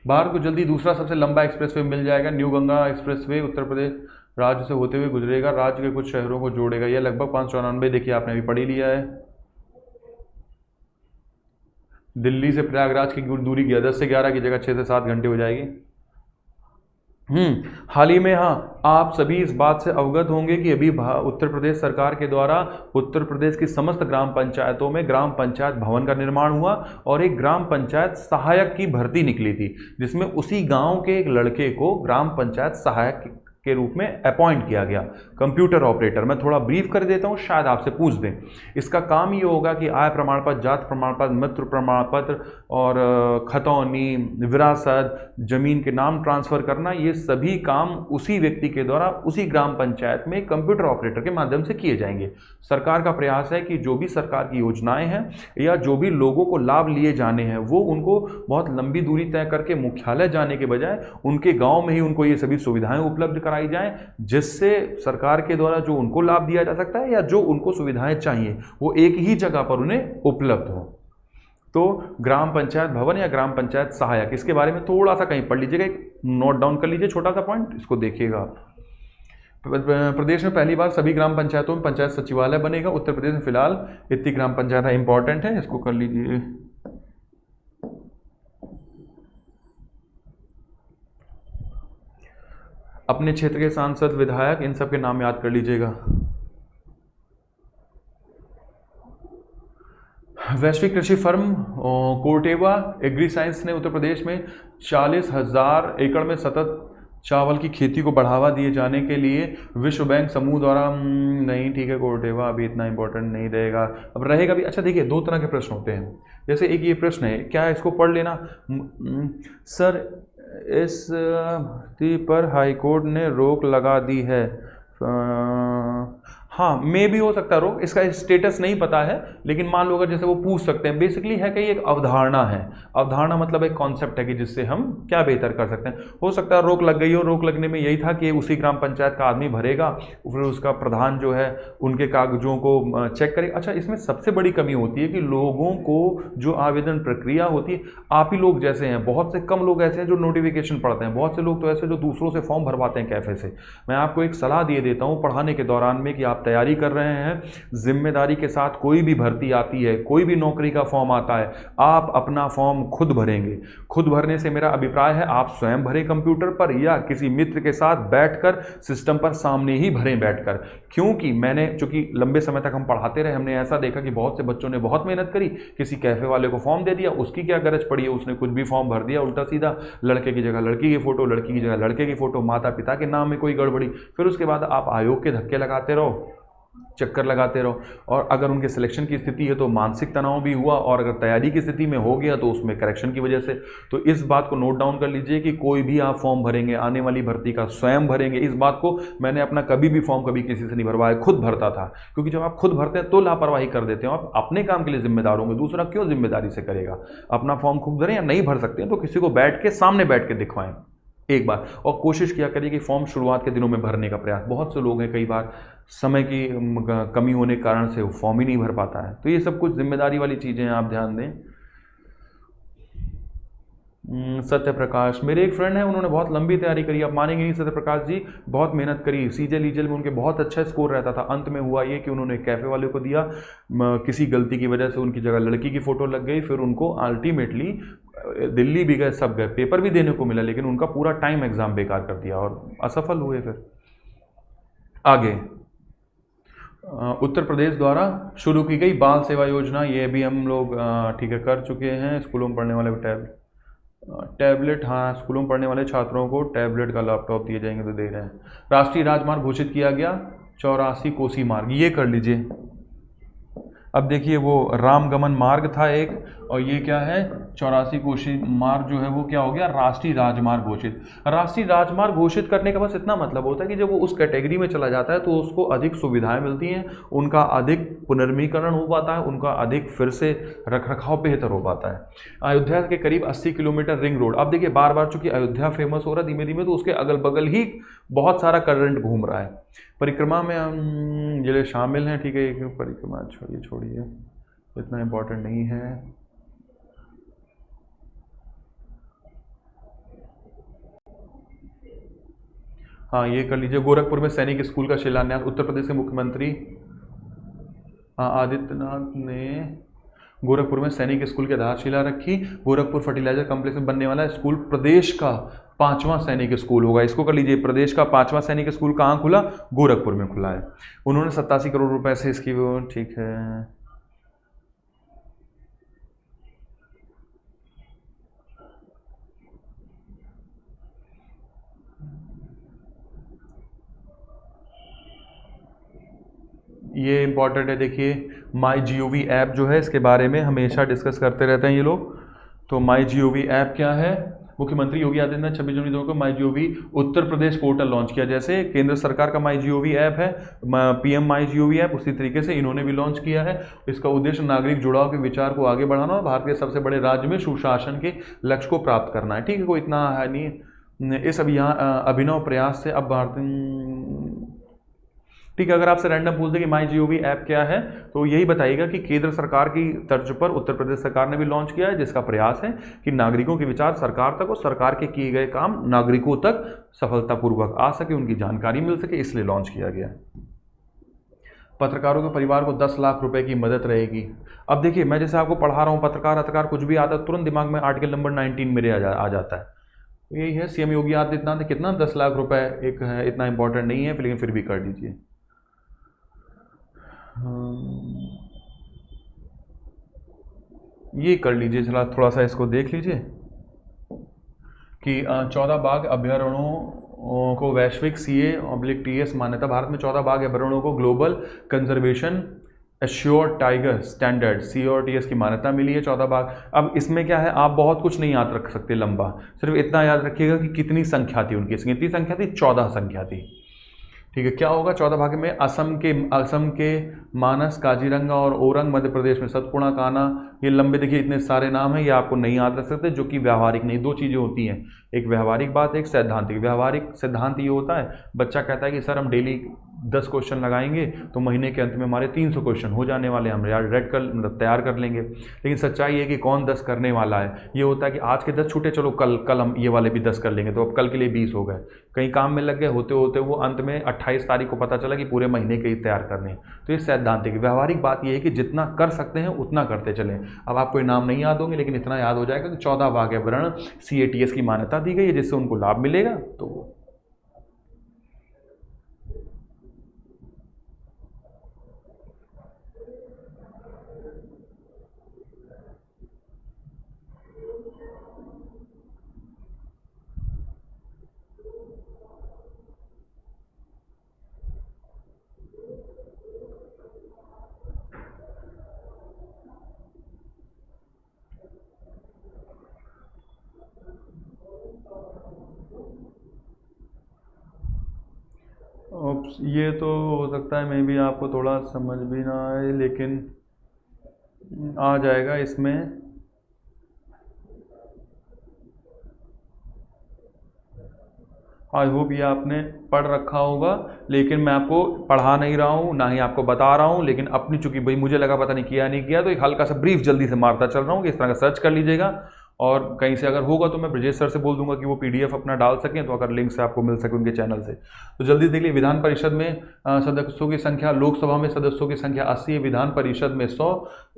Speaker 2: भारत को जल्दी दूसरा सबसे लंबा एक्सप्रेसवे मिल जाएगा। न्यू गंगा एक्सप्रेसवे उत्तर प्रदेश राज्य से होते हुए गुजरेगा, राज्य के कुछ शहरों को जोड़ेगा। यह लगभग 594, देखिए आपने अभी पढ़ ही लिया है। दिल्ली से प्रयागराज की दूरी 10 से 11 की जगह 6 से 7 घंटे हो जाएगी। हाल ही में, हाँ, आप सभी इस बात से अवगत होंगे कि अभी उत्तर प्रदेश सरकार के द्वारा उत्तर प्रदेश की समस्त ग्राम पंचायतों में ग्राम पंचायत भवन का निर्माण हुआ, और एक ग्राम पंचायत सहायक की भर्ती निकली थी, जिसमें उसी गांव के एक लड़के को ग्राम पंचायत सहायक के रूप में अपॉइंट किया गया, कंप्यूटर ऑपरेटर। मैं थोड़ा ब्रीफ कर देता हूँ, शायद आपसे पूछ दें। इसका काम ये होगा कि आय प्रमाण पत्र, जात प्रमाण पत्र, मृत्यु प्रमाण पत्र और खतौनी, विरासत, जमीन के नाम ट्रांसफ़र करना, ये सभी काम उसी व्यक्ति के द्वारा उसी ग्राम पंचायत में कंप्यूटर ऑपरेटर के माध्यम से किए जाएंगे। सरकार का प्रयास है कि जो भी सरकार की योजनाएं हैं या जो भी लोगों को लाभ लिए जाने हैं, वो उनको बहुत लंबी दूरी तय करके मुख्यालय जाने के बजाय उनके गाँव में ही उनको ये सभी सुविधाएँ उपलब्ध कराई जाए, जिससे सरकार के द्वारा जो उनको लाभ दिया जा सकता है या जो उनको सुविधाएं चाहिए वो एक ही जगह पर उन्हें उपलब्ध हो। तो ग्राम पंचायत भवन या ग्राम पंचायत सहायक, इसके बारे में थोड़ा सा कहीं पढ़ लीजिएगा, एक नोट डाउन कर लीजिए, छोटा सा पॉइंट, इसको देखिएगा। प्रदेश में पहली बार सभी ग्राम पंचायतों में पंचायत सचिवालय बनेगा। उत्तर प्रदेश में फिलहाल इतनी ग्राम पंचायत है, इंपॉर्टेंट है, इसको कर लीजिए। अपने क्षेत्र के सांसद, विधायक, इन सब के नाम याद कर लीजिएगा। वैश्विक कृषि फर्म कोर्टेवा एग्री साइंस ने उत्तर प्रदेश में 40,000 एकड़ में सतत चावल की खेती को बढ़ावा दिए जाने के लिए विश्व बैंक समूह द्वारा, नहीं ठीक है, कोर्टेवा अभी इतना इंपॉर्टेंट नहीं रहेगा, अब रहेगा भी। अच्छा देखिए, 2 तरह के प्रश्न होते हैं। जैसे एक ये प्रश्न है, क्या इसको पढ़ लेना, सर इस भर्ती पर हाईकोर्ट ने रोक लगा दी है। हाँ, मे भी हो सकता है रोग, इसका स्टेटस नहीं पता है, लेकिन मान लो अगर जैसे वो पूछ सकते हैं। बेसिकली है कि एक अवधारणा है, अवधारणा मतलब एक कॉन्सेप्ट है कि जिससे हम क्या बेहतर कर सकते हैं। हो सकता है रोक लग गई हो, रोक लगने में यही था कि उसी ग्राम पंचायत का आदमी भरेगा, फिर उसका प्रधान जो है उनके कागजों को चेक करेगा। अच्छा, इसमें सबसे बड़ी कमी होती है कि लोगों को जो आवेदन प्रक्रिया होती है, आप ही लोग जैसे हैं, बहुत से कम लोग ऐसे हैं जो नोटिफिकेशन पढ़ते हैं, बहुत से लोग तो ऐसे जो दूसरों से फॉर्म भरवाते हैं कैफे से। मैं आपको एक सलाह दे देता हूँ पढ़ाने के दौरान में कि आप तैयारी कर रहे हैं, जिम्मेदारी के साथ कोई भी भर्ती आती है, कोई भी नौकरी का फॉर्म आता है, आप अपना फॉर्म खुद भरेंगे। खुद भरने से मेरा अभिप्राय है आप स्वयं भरें कंप्यूटर पर, या किसी मित्र के साथ बैठकर सिस्टम पर सामने ही भरें बैठकर। क्योंकि मैंने, चूंकि लंबे समय तक हम पढ़ाते रहे, हमने ऐसा देखा कि बहुत से बच्चों ने बहुत मेहनत करी, किसी कैफे वाले को फॉर्म दे दिया, उसकी क्या गरज पड़ी है, उसने कुछ भी फॉर्म भर दिया उल्टा सीधा, लड़के की जगह लड़की की फोटो, लड़की की जगह लड़के की फोटो, माता पिता के नाम में कोई गड़बड़ी, फिर उसके बाद आप आयोग के धक्के लगाते रहो, चक्कर लगाते रहो। और अगर उनके सिलेक्शन की स्थिति है तो मानसिक तनाव भी हुआ, और अगर तैयारी की स्थिति में हो गया तो उसमें करेक्शन की वजह से। तो इस बात को नोट डाउन कर लीजिए कि कोई भी आप फॉर्म भरेंगे आने वाली भर्ती का, स्वयं भरेंगे। इस बात को मैंने अपना कभी भी फॉर्म कभी किसी से नहीं भरवाया, खुद भरता था। क्योंकि जब आप खुद भरते हैं तो लापरवाही कर देते हो, आप अपने काम के लिए जिम्मेदार होंगे, दूसरा क्यों जिम्मेदारी से करेगा। अपना फॉर्म खुद भरें, या नहीं भर सकते हैं तो किसी को बैठ के सामने बैठ के दिखवाएं एक बार, और कोशिश किया करिए कि फॉर्म शुरुआत के दिनों में भरने का प्रयास। बहुत से लोग हैं, कई बार समय की कमी होने के कारण से वो फॉर्म ही नहीं भर पाता है। तो ये सब कुछ जिम्मेदारी वाली चीज़ें हैं, आप ध्यान दें। सत्य प्रकाश, मेरे एक फ्रेंड है, उन्होंने बहुत लंबी तैयारी करी, आप मानेंगे नहीं सत्य प्रकाश जी, बहुत मेहनत करी, सीजल ईजल में उनके बहुत अच्छा स्कोर रहता था। अंत में हुआ ये कि उन्होंने कैफ़े वाले को दिया, किसी गलती की वजह से उनकी जगह लड़की की फ़ोटो लग गई, फिर उनको अल्टीमेटली दिल्ली भी गए, सब गए, पेपर भी देने को मिला, लेकिन उनका पूरा टाइम एग्ज़ाम बेकार कर दिया और असफल हुए। फिर आगे उत्तर प्रदेश द्वारा शुरू की गई बाल सेवा योजना, ये भी हम लोग ठीक है कर चुके हैं। स्कूलों में पढ़ने वाले टैबलेट, हाँ, स्कूलों में पढ़ने वाले छात्रों को टैबलेट का लैपटॉप दिए जाएंगे, तो दे रहे हैं। राष्ट्रीय राजमार्ग घोषित किया गया 84 कोसी मार्ग, ये कर लीजिए। अब देखिए वो रामगमन मार्ग था एक, और ये क्या है 84 कोसी मार्ग जो है वो क्या हो गया, राष्ट्रीय राजमार्ग घोषित। राष्ट्रीय राजमार्ग घोषित करने का बस इतना मतलब होता है कि जब वो उस कैटेगरी में चला जाता है तो उसको अधिक सुविधाएं मिलती हैं, उनका अधिक पुनर्मीकरण हो पाता है, उनका अधिक फिर से रखरखाव बेहतर हो पाता है। अयोध्या के करीब 80 किलोमीटर रिंग रोड। अब देखिए बार बार चूंकि अयोध्या फेमस हो रहा है धीमे धीमे, तो उसके अगल बगल ही बहुत सारा करंट घूम रहा है। परिक्रमा में हम जिले शामिल हैं, ठीक है, परिक्रमा छोड़िए, इतना इम्पोर्टेंट नहीं है। हाँ, ये कर लीजिए। गोरखपुर में सैनिक स्कूल का शिलान्यास, उत्तर प्रदेश के मुख्यमंत्री आदित्यनाथ ने गोरखपुर में सैनिक स्कूल की आधारशिला रखी। गोरखपुर फर्टिलाइजर कॉम्प्लेक्स में बनने वाला स्कूल प्रदेश का 5वां सैनिक स्कूल होगा। इसको कर लीजिए, प्रदेश का 5वां सैनिक स्कूल कहाँ खुला, गोरखपुर में खुला है। उन्होंने 87 करोड़ रुपए से इसकी, ठीक है। ये इंपॉर्टेंट है, देखिए MyGov ऐप जो है, इसके बारे में हमेशा डिस्कस करते रहते हैं ये लोग। तो MyGov ऐप क्या है, मुख्यमंत्री योगी आदित्यनाथ 26 जनवरी 2022 को MyGov Uttar Pradesh portal launch किया। जैसे केंद्र सरकार का MyGov ऐप है, PM MyGov ऐप, उसी तरीके से इन्होंने भी लॉन्च किया है। इसका उद्देश्य नागरिक जुड़ाव के विचार को आगे बढ़ाना और भारत के सबसे बड़े राज्य में सुशासन के लक्ष्य को प्राप्त करना है। ठीक है, कोई इतना है नहीं इस अभिनव प्रयास से। अब भारत, ठीक है, अगर आपसे रैंडम पूछ दे कि MyGov ऐप क्या है, तो यही बताइएगा कि केंद्र सरकार की तर्ज पर उत्तर प्रदेश सरकार ने भी लॉन्च किया है, जिसका प्रयास है कि नागरिकों के विचार सरकार तक और सरकार के किए गए काम नागरिकों तक सफलतापूर्वक आ सके, उनकी जानकारी मिल सके, इसलिए लॉन्च किया गया। पत्रकारों के परिवार को 10 लाख रुपए की मदद रहेगी। अब देखिए, मैं जैसे आपको पढ़ा रहा हूँ, पत्रकार कुछ भी आता है तुरंत दिमाग में आर्टिकल नंबर 19 मेरे आ जाता है। यही है, CM योगी आदित्यनाथ ने कितना 10 लाख रुपए, एक है, इतना इंपॉर्टेंट नहीं है, लेकिन फिर भी कर दीजिए। ये कर लीजिए, चला थोड़ा सा इसको देख लीजिए कि 14 बाघ अभ्यारण्यों को वैश्विक CA/TS मान्यता। भारत में 14 बाघ अभ्यारण्यों को global conservation assured tiger standard C और TS की मान्यता मिली है 14 बाघ। अब इसमें क्या है, आप बहुत कुछ नहीं याद रख सकते लंबा, सिर्फ इतना याद रखिएगा कि कितनी संख्या थी उनकी। कितनी संख्या थी, 14 संख्या थी। ठीक है, क्या होगा 14 भाग में? असम के मानस, काजीरंगा और ओरंग, मध्य प्रदेश में सतपुड़ा, कान्हा, ये लंबे देखिए इतने सारे नाम हैं, ये आपको नहीं याद रख सकते, जो कि व्यावहारिक नहीं। दो चीज़ें होती हैं, एक व्यावहारिक बात, एक सैद्धांतिक। व्यावहारिक सिद्धांत ये होता है, बच्चा कहता है कि सर हम डेली 10 क्वेश्चन लगाएंगे तो महीने के अंत में हमारे 300 क्वेश्चन हो जाने वाले हैं, हम यार रेड कर मतलब तैयार कर लेंगे। लेकिन सच्चाई है कि कौन 10 करने वाला है। ये होता है कि आज के 10 छूटे, चलो कल हम ये वाले भी 10 कर लेंगे, तो अब कल के लिए 20 हो गए। कहीं काम में लग गए, होते होते वो अंत में 28 तारीख को पता चला कि पूरे महीने के ही तैयार करने हैं। तो ये सैद्धांतिक। व्यावहारिक बात ये है कि जितना कर सकते हैं उतना करते चलें। अब आपको नाम नहीं याद होंगे, लेकिन इतना याद हो जाएगा कि 14 भाग वर्ण CATS की मान्यता दी गई है, जिससे उनको लाभ मिलेगा। तो ये तो हो सकता है मे भी आपको थोड़ा समझ भी ना आए, लेकिन आ जाएगा इसमें। आई होप ये आपने पढ़ रखा होगा, लेकिन मैं आपको पढ़ा नहीं रहा हूँ, ना ही आपको बता रहा हूँ, लेकिन अपनी चूंकि भाई मुझे लगा पता नहीं किया नहीं किया, तो एक हल्का सा ब्रीफ जल्दी से मारता चल रहा हूँ कि इस तरह का सर्च कर लीजिएगा। और कहीं से अगर होगा तो मैं ब्रजेश सर से बोल दूंगा कि वो PDF अपना डाल सकें, तो अगर लिंक से आपको मिल सके उनके चैनल से। तो जल्दी देख लीजिए, विधान परिषद में सदस्यों की संख्या, लोकसभा में सदस्यों की संख्या 80 है, विधान परिषद में 100,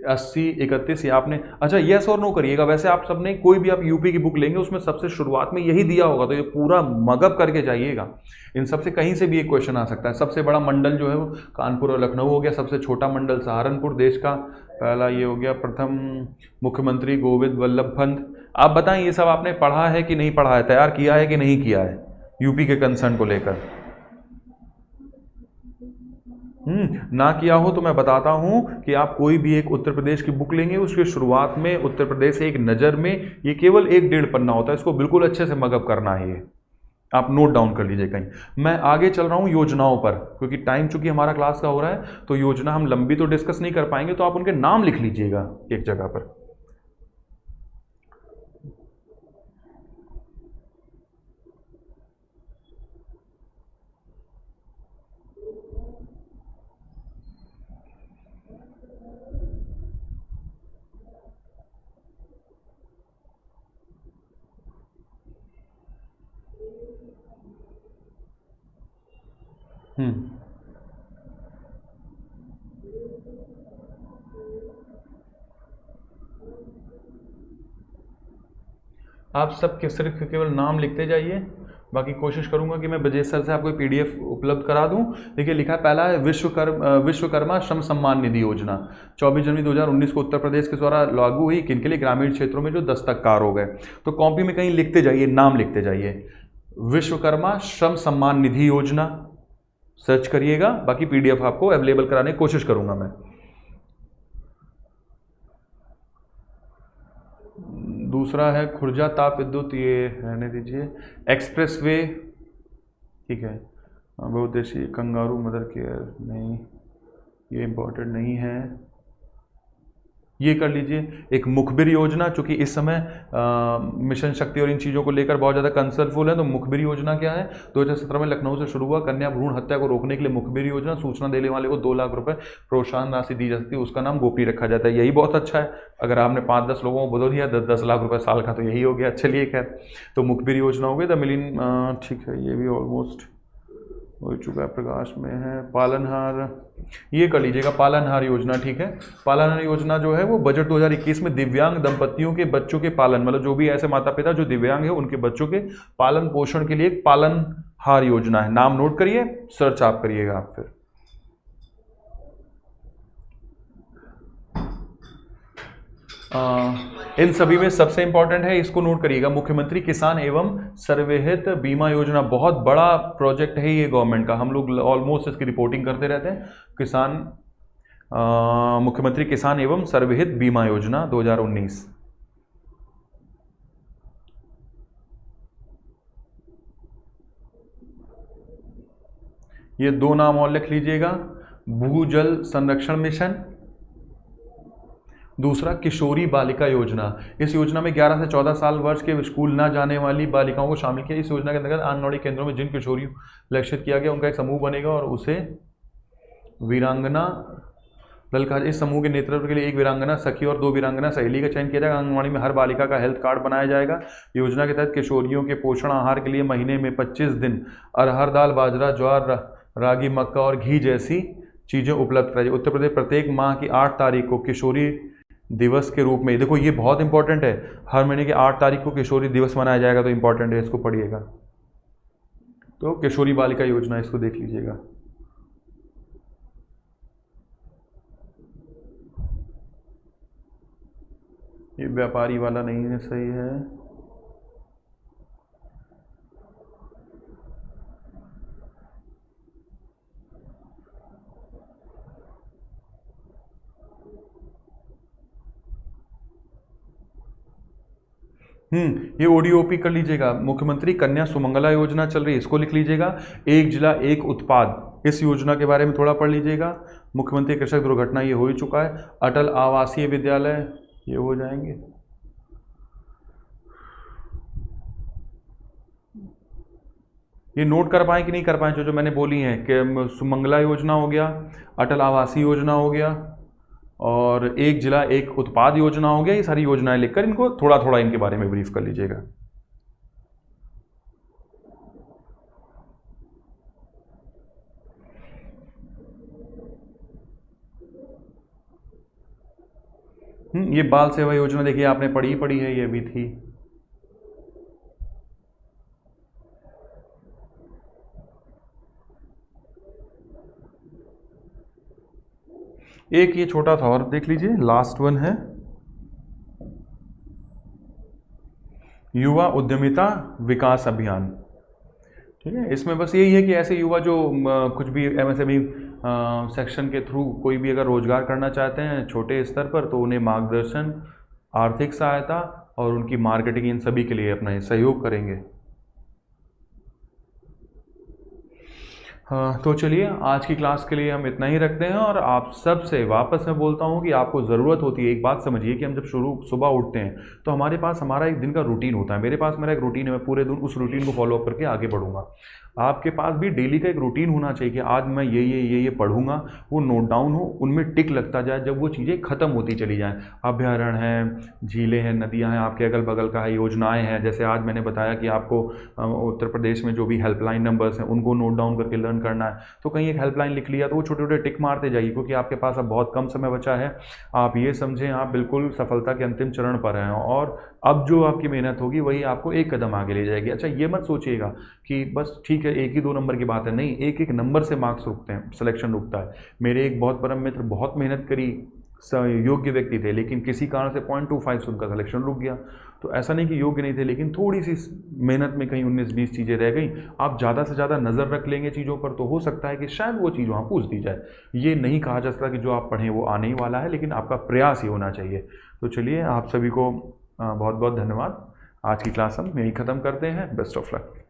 Speaker 2: 80, 31 ये आपने। अच्छा, यस और नो करिएगा। वैसे आप सबने कोई भी आप यूपी की बुक लेंगे उसमें सबसे शुरुआत में यही दिया होगा, तो ये पूरा मगअप करके जाइएगा। इन सबसे कहीं से भी एक क्वेश्चन आ सकता है। सबसे बड़ा मंडल जो है वो कानपुर और लखनऊ हो गया, सबसे छोटा मंडल सहारनपुर। देश का पहला ये हो गया, प्रथम मुख्यमंत्री गोविंद वल्लभ पंत। आप बताएं ये सब आपने पढ़ा है कि नहीं पढ़ा है, तैयार किया है कि नहीं किया है यूपी के कंसर्न को लेकर? ना किया हो तो मैं बताता हूं कि आप कोई भी एक उत्तर प्रदेश की बुक लेंगे, उसके शुरुआत में उत्तर प्रदेश एक नज़र में, ये केवल 1-1.5 पन्ना होता है, इसको बिल्कुल अच्छे से मगअप करना है। ये आप नोट डाउन कर लीजिए कहीं। मैं आगे चल रहा हूं योजनाओं पर, क्योंकि टाइम चूंकि हमारा क्लास का हो रहा है, तो योजना हम लंबी तो डिस्कस नहीं कर पाएंगे, तो आप उनके नाम लिख लीजिएगा एक जगह पर। हम्म आप सब के सिर्फ केवल नाम लिखते जाइए, बाकी कोशिश करूंगा कि मैं ब्रजेश सर से आपको PDF उपलब्ध करा दूं। देखिए लिखा है, पहला है विश्वकर्मा श्रम सम्मान निधि योजना, 24 जनवरी 2019 को उत्तर प्रदेश के द्वारा लागू हुई। किन के लिए? ग्रामीण क्षेत्रों में जो दस्तककार हो गए। तो कॉपी में कहीं लिखते जाइए, नाम लिखते जाइए, विश्वकर्मा श्रम सम्मान निधि योजना सर्च करिएगा। बाकी PDF आपको अवेलेबल कराने की कोशिश करूंगा मैं। दूसरा है खुर्जा ताप विद्युत, ये रहने दीजिए। एक्सप्रेसवे, ठीक है। बहुउद्देशीय कंगारू मदर केयर, नहीं, ये इम्पोर्टेंट नहीं है। ये कर लीजिए। एक मुखबिर योजना, चूंकि इस समय मिशन शक्ति और इन चीज़ों को लेकर बहुत ज़्यादा कंसर्नफुल है, तो मुखबिर योजना क्या है? 2017 में लखनऊ से शुरू हुआ, कन्या भ्रूण हत्या को रोकने के लिए मुखबिर योजना। सूचना देने वाले को 2 लाख रुपए प्रोत्साहन राशि दी जाती है, उसका नाम गोपनीय रखा जाता है। यही बहुत अच्छा है, अगर आपने 5-10 लोगों को बोल दिया 10-10 लाख रुपए साल का, तो यही हो गया। चलिए खैर, तो मुखबिर योजना हो गई। द मिलियन, ठीक है, ये भी ऑलमोस्ट हो चुका है, प्रकाश में है। पालनहार, ये कर लीजिएगा, पालनहार योजना, ठीक है। पालनहार योजना जो है वो बजट 2021 में दिव्यांग दंपतियों के बच्चों के पालन, मतलब जो भी ऐसे माता पिता जो दिव्यांग है उनके बच्चों के पालन पोषण के लिए एक पालनहार योजना है। नाम नोट करिए, सर्च आप करिएगा आप फिर। इन सभी में सबसे इंपॉर्टेंट है, इसको नोट करिएगा, मुख्यमंत्री किसान एवं सर्वहित बीमा योजना। बहुत बड़ा प्रोजेक्ट है ये गवर्नमेंट का, हम लोग ऑलमोस्ट इसकी रिपोर्टिंग करते रहते हैं। किसान मुख्यमंत्री किसान एवं सर्वहित बीमा योजना 2019। ये 2 नाम और लिख लीजिएगा, भूजल संरक्षण मिशन, दूसरा किशोरी बालिका योजना। इस योजना में 11 से 14 साल वर्ष के स्कूल न जाने वाली बालिकाओं को शामिल किया। इस योजना के अंतर्गत आंगनवाड़ी केंद्रों में जिन किशोरियों लक्षित किया गया उनका एक समूह बनेगा और उसे वीरांगना दल कहा। इस समूह के नेतृत्व के लिए एक वीरांगना सखी और 2 वीरांगना सहेली का चयन किया जाएगा। आंगनवाड़ी में हर बालिका का हेल्थ कार्ड बनाया जाएगा। योजना के तहत किशोरियों के पोषण आहार के लिए महीने में 25 दिन अरहर दाल, बाजरा, ज्वार, रागी, मक्का और घी जैसी चीज़ें उपलब्ध कराई। उत्तर प्रदेश प्रत्येक माह की 8 तारीख को किशोरी दिवस के रूप में, देखो ये बहुत इंपॉर्टेंट है, हर महीने की 8 तारीख को किशोरी दिवस मनाया जाएगा, तो इंपॉर्टेंट है, इसको पढ़िएगा। तो किशोरी बालिका योजना, इसको देख लीजिएगा। ये व्यापारी वाला नहीं है, सही है। ये ओडीओपी कर लीजिएगा। मुख्यमंत्री कन्या सुमंगला योजना चल रही है, इसको लिख लीजिएगा। एक जिला एक उत्पाद, इस योजना के बारे में थोड़ा पढ़ लीजिएगा। मुख्यमंत्री कृषक दुर्घटना, ये हो ही चुका है। अटल आवासीय विद्यालय, ये हो जाएंगे। ये नोट कर पाए कि नहीं कर पाए, जो मैंने बोली हैं कि सुमंगला योजना हो गया, अटल आवासीय योजना हो गया और एक जिला एक उत्पाद योजना हो गया। ये सारी योजनाएं लिखकर इनको थोड़ा थोड़ा इनके बारे में ब्रीफ कर लीजिएगा। ये बाल सेवा योजना देखिए, आपने पढ़ी है, ये भी थी। एक ये छोटा सा और देख लीजिए, लास्ट वन है, युवा उद्यमिता विकास अभियान। ठीक है, इसमें बस यही है कि ऐसे युवा जो कुछ भी एमएसएमई सेक्शन के थ्रू कोई भी अगर रोजगार करना चाहते हैं छोटे स्तर पर, तो उन्हें मार्गदर्शन, आर्थिक सहायता और उनकी मार्केटिंग, इन सभी के लिए अपना सहयोग करेंगे। तो चलिए, आज की क्लास के लिए हम इतना ही रखते हैं और आप सब से वापस मैं बोलता हूँ कि आपको ज़रूरत होती है, एक बात समझिए कि हम जब सुबह उठते हैं तो हमारे पास हमारा एक दिन का रूटीन होता है। मेरे पास मेरा एक रूटीन है, मैं पूरे दिन उस रूटीन को फॉलो अप करके आगे बढ़ूंगा। आपके पास भी डेली का एक रूटीन होना चाहिए कि आज मैं ये पढ़ूंगा, वो नोट डाउन हो, उनमें टिक लगता जाए, जब वो चीज़ें खत्म होती चली जाएं। अभ्यारण्य हैं, झीलें हैं, नदियां हैं, आपके अगल बगल का है, योजनाएं हैं, जैसे आज मैंने बताया कि आपको उत्तर प्रदेश में जो भी हेल्पलाइन नंबर्स हैं उनको नोट डाउन करके लर्न करना है। तो कहीं एक हेल्पलाइन लिख लिया तो वो छोटे छोटे टिक मारते जाइए, क्योंकि आपके पास अब बहुत कम समय बचा है। आप ये समझें, आप बिल्कुल सफलता के अंतिम चरण पर हैं और अब जो आपकी मेहनत होगी वही आपको एक कदम आगे ले जाएगी। अच्छा, ये मत सोचिएगा कि बस ठीक है 1 ही 2 नंबर की बात है, नहीं, एक एक नंबर से मार्क्स रुकते हैं, सिलेक्शन रुकता है। मेरे एक बहुत परम मित्र बहुत मेहनत करी, योग्य व्यक्ति थे, लेकिन किसी कारण से 0.25 से उनका सिलेक्शन रुक गया। तो ऐसा नहीं कि योग्य नहीं थे, लेकिन थोड़ी सी मेहनत में कहीं 19-20 चीज़ें रह गई। आप ज़्यादा से ज़्यादा नज़र रख लेंगे चीज़ों पर तो हो सकता है कि शायद वो चीज़ वहाँ पूछ दी जाए। ये नहीं कहा जा सकता कि जो आप पढ़ें वो आने ही वाला है, लेकिन आपका प्रयास ही होना चाहिए। तो चलिए, आप सभी को बहुत बहुत धन्यवाद। आज की क्लास हम यहीं ख़त्म करते हैं। Best of luck.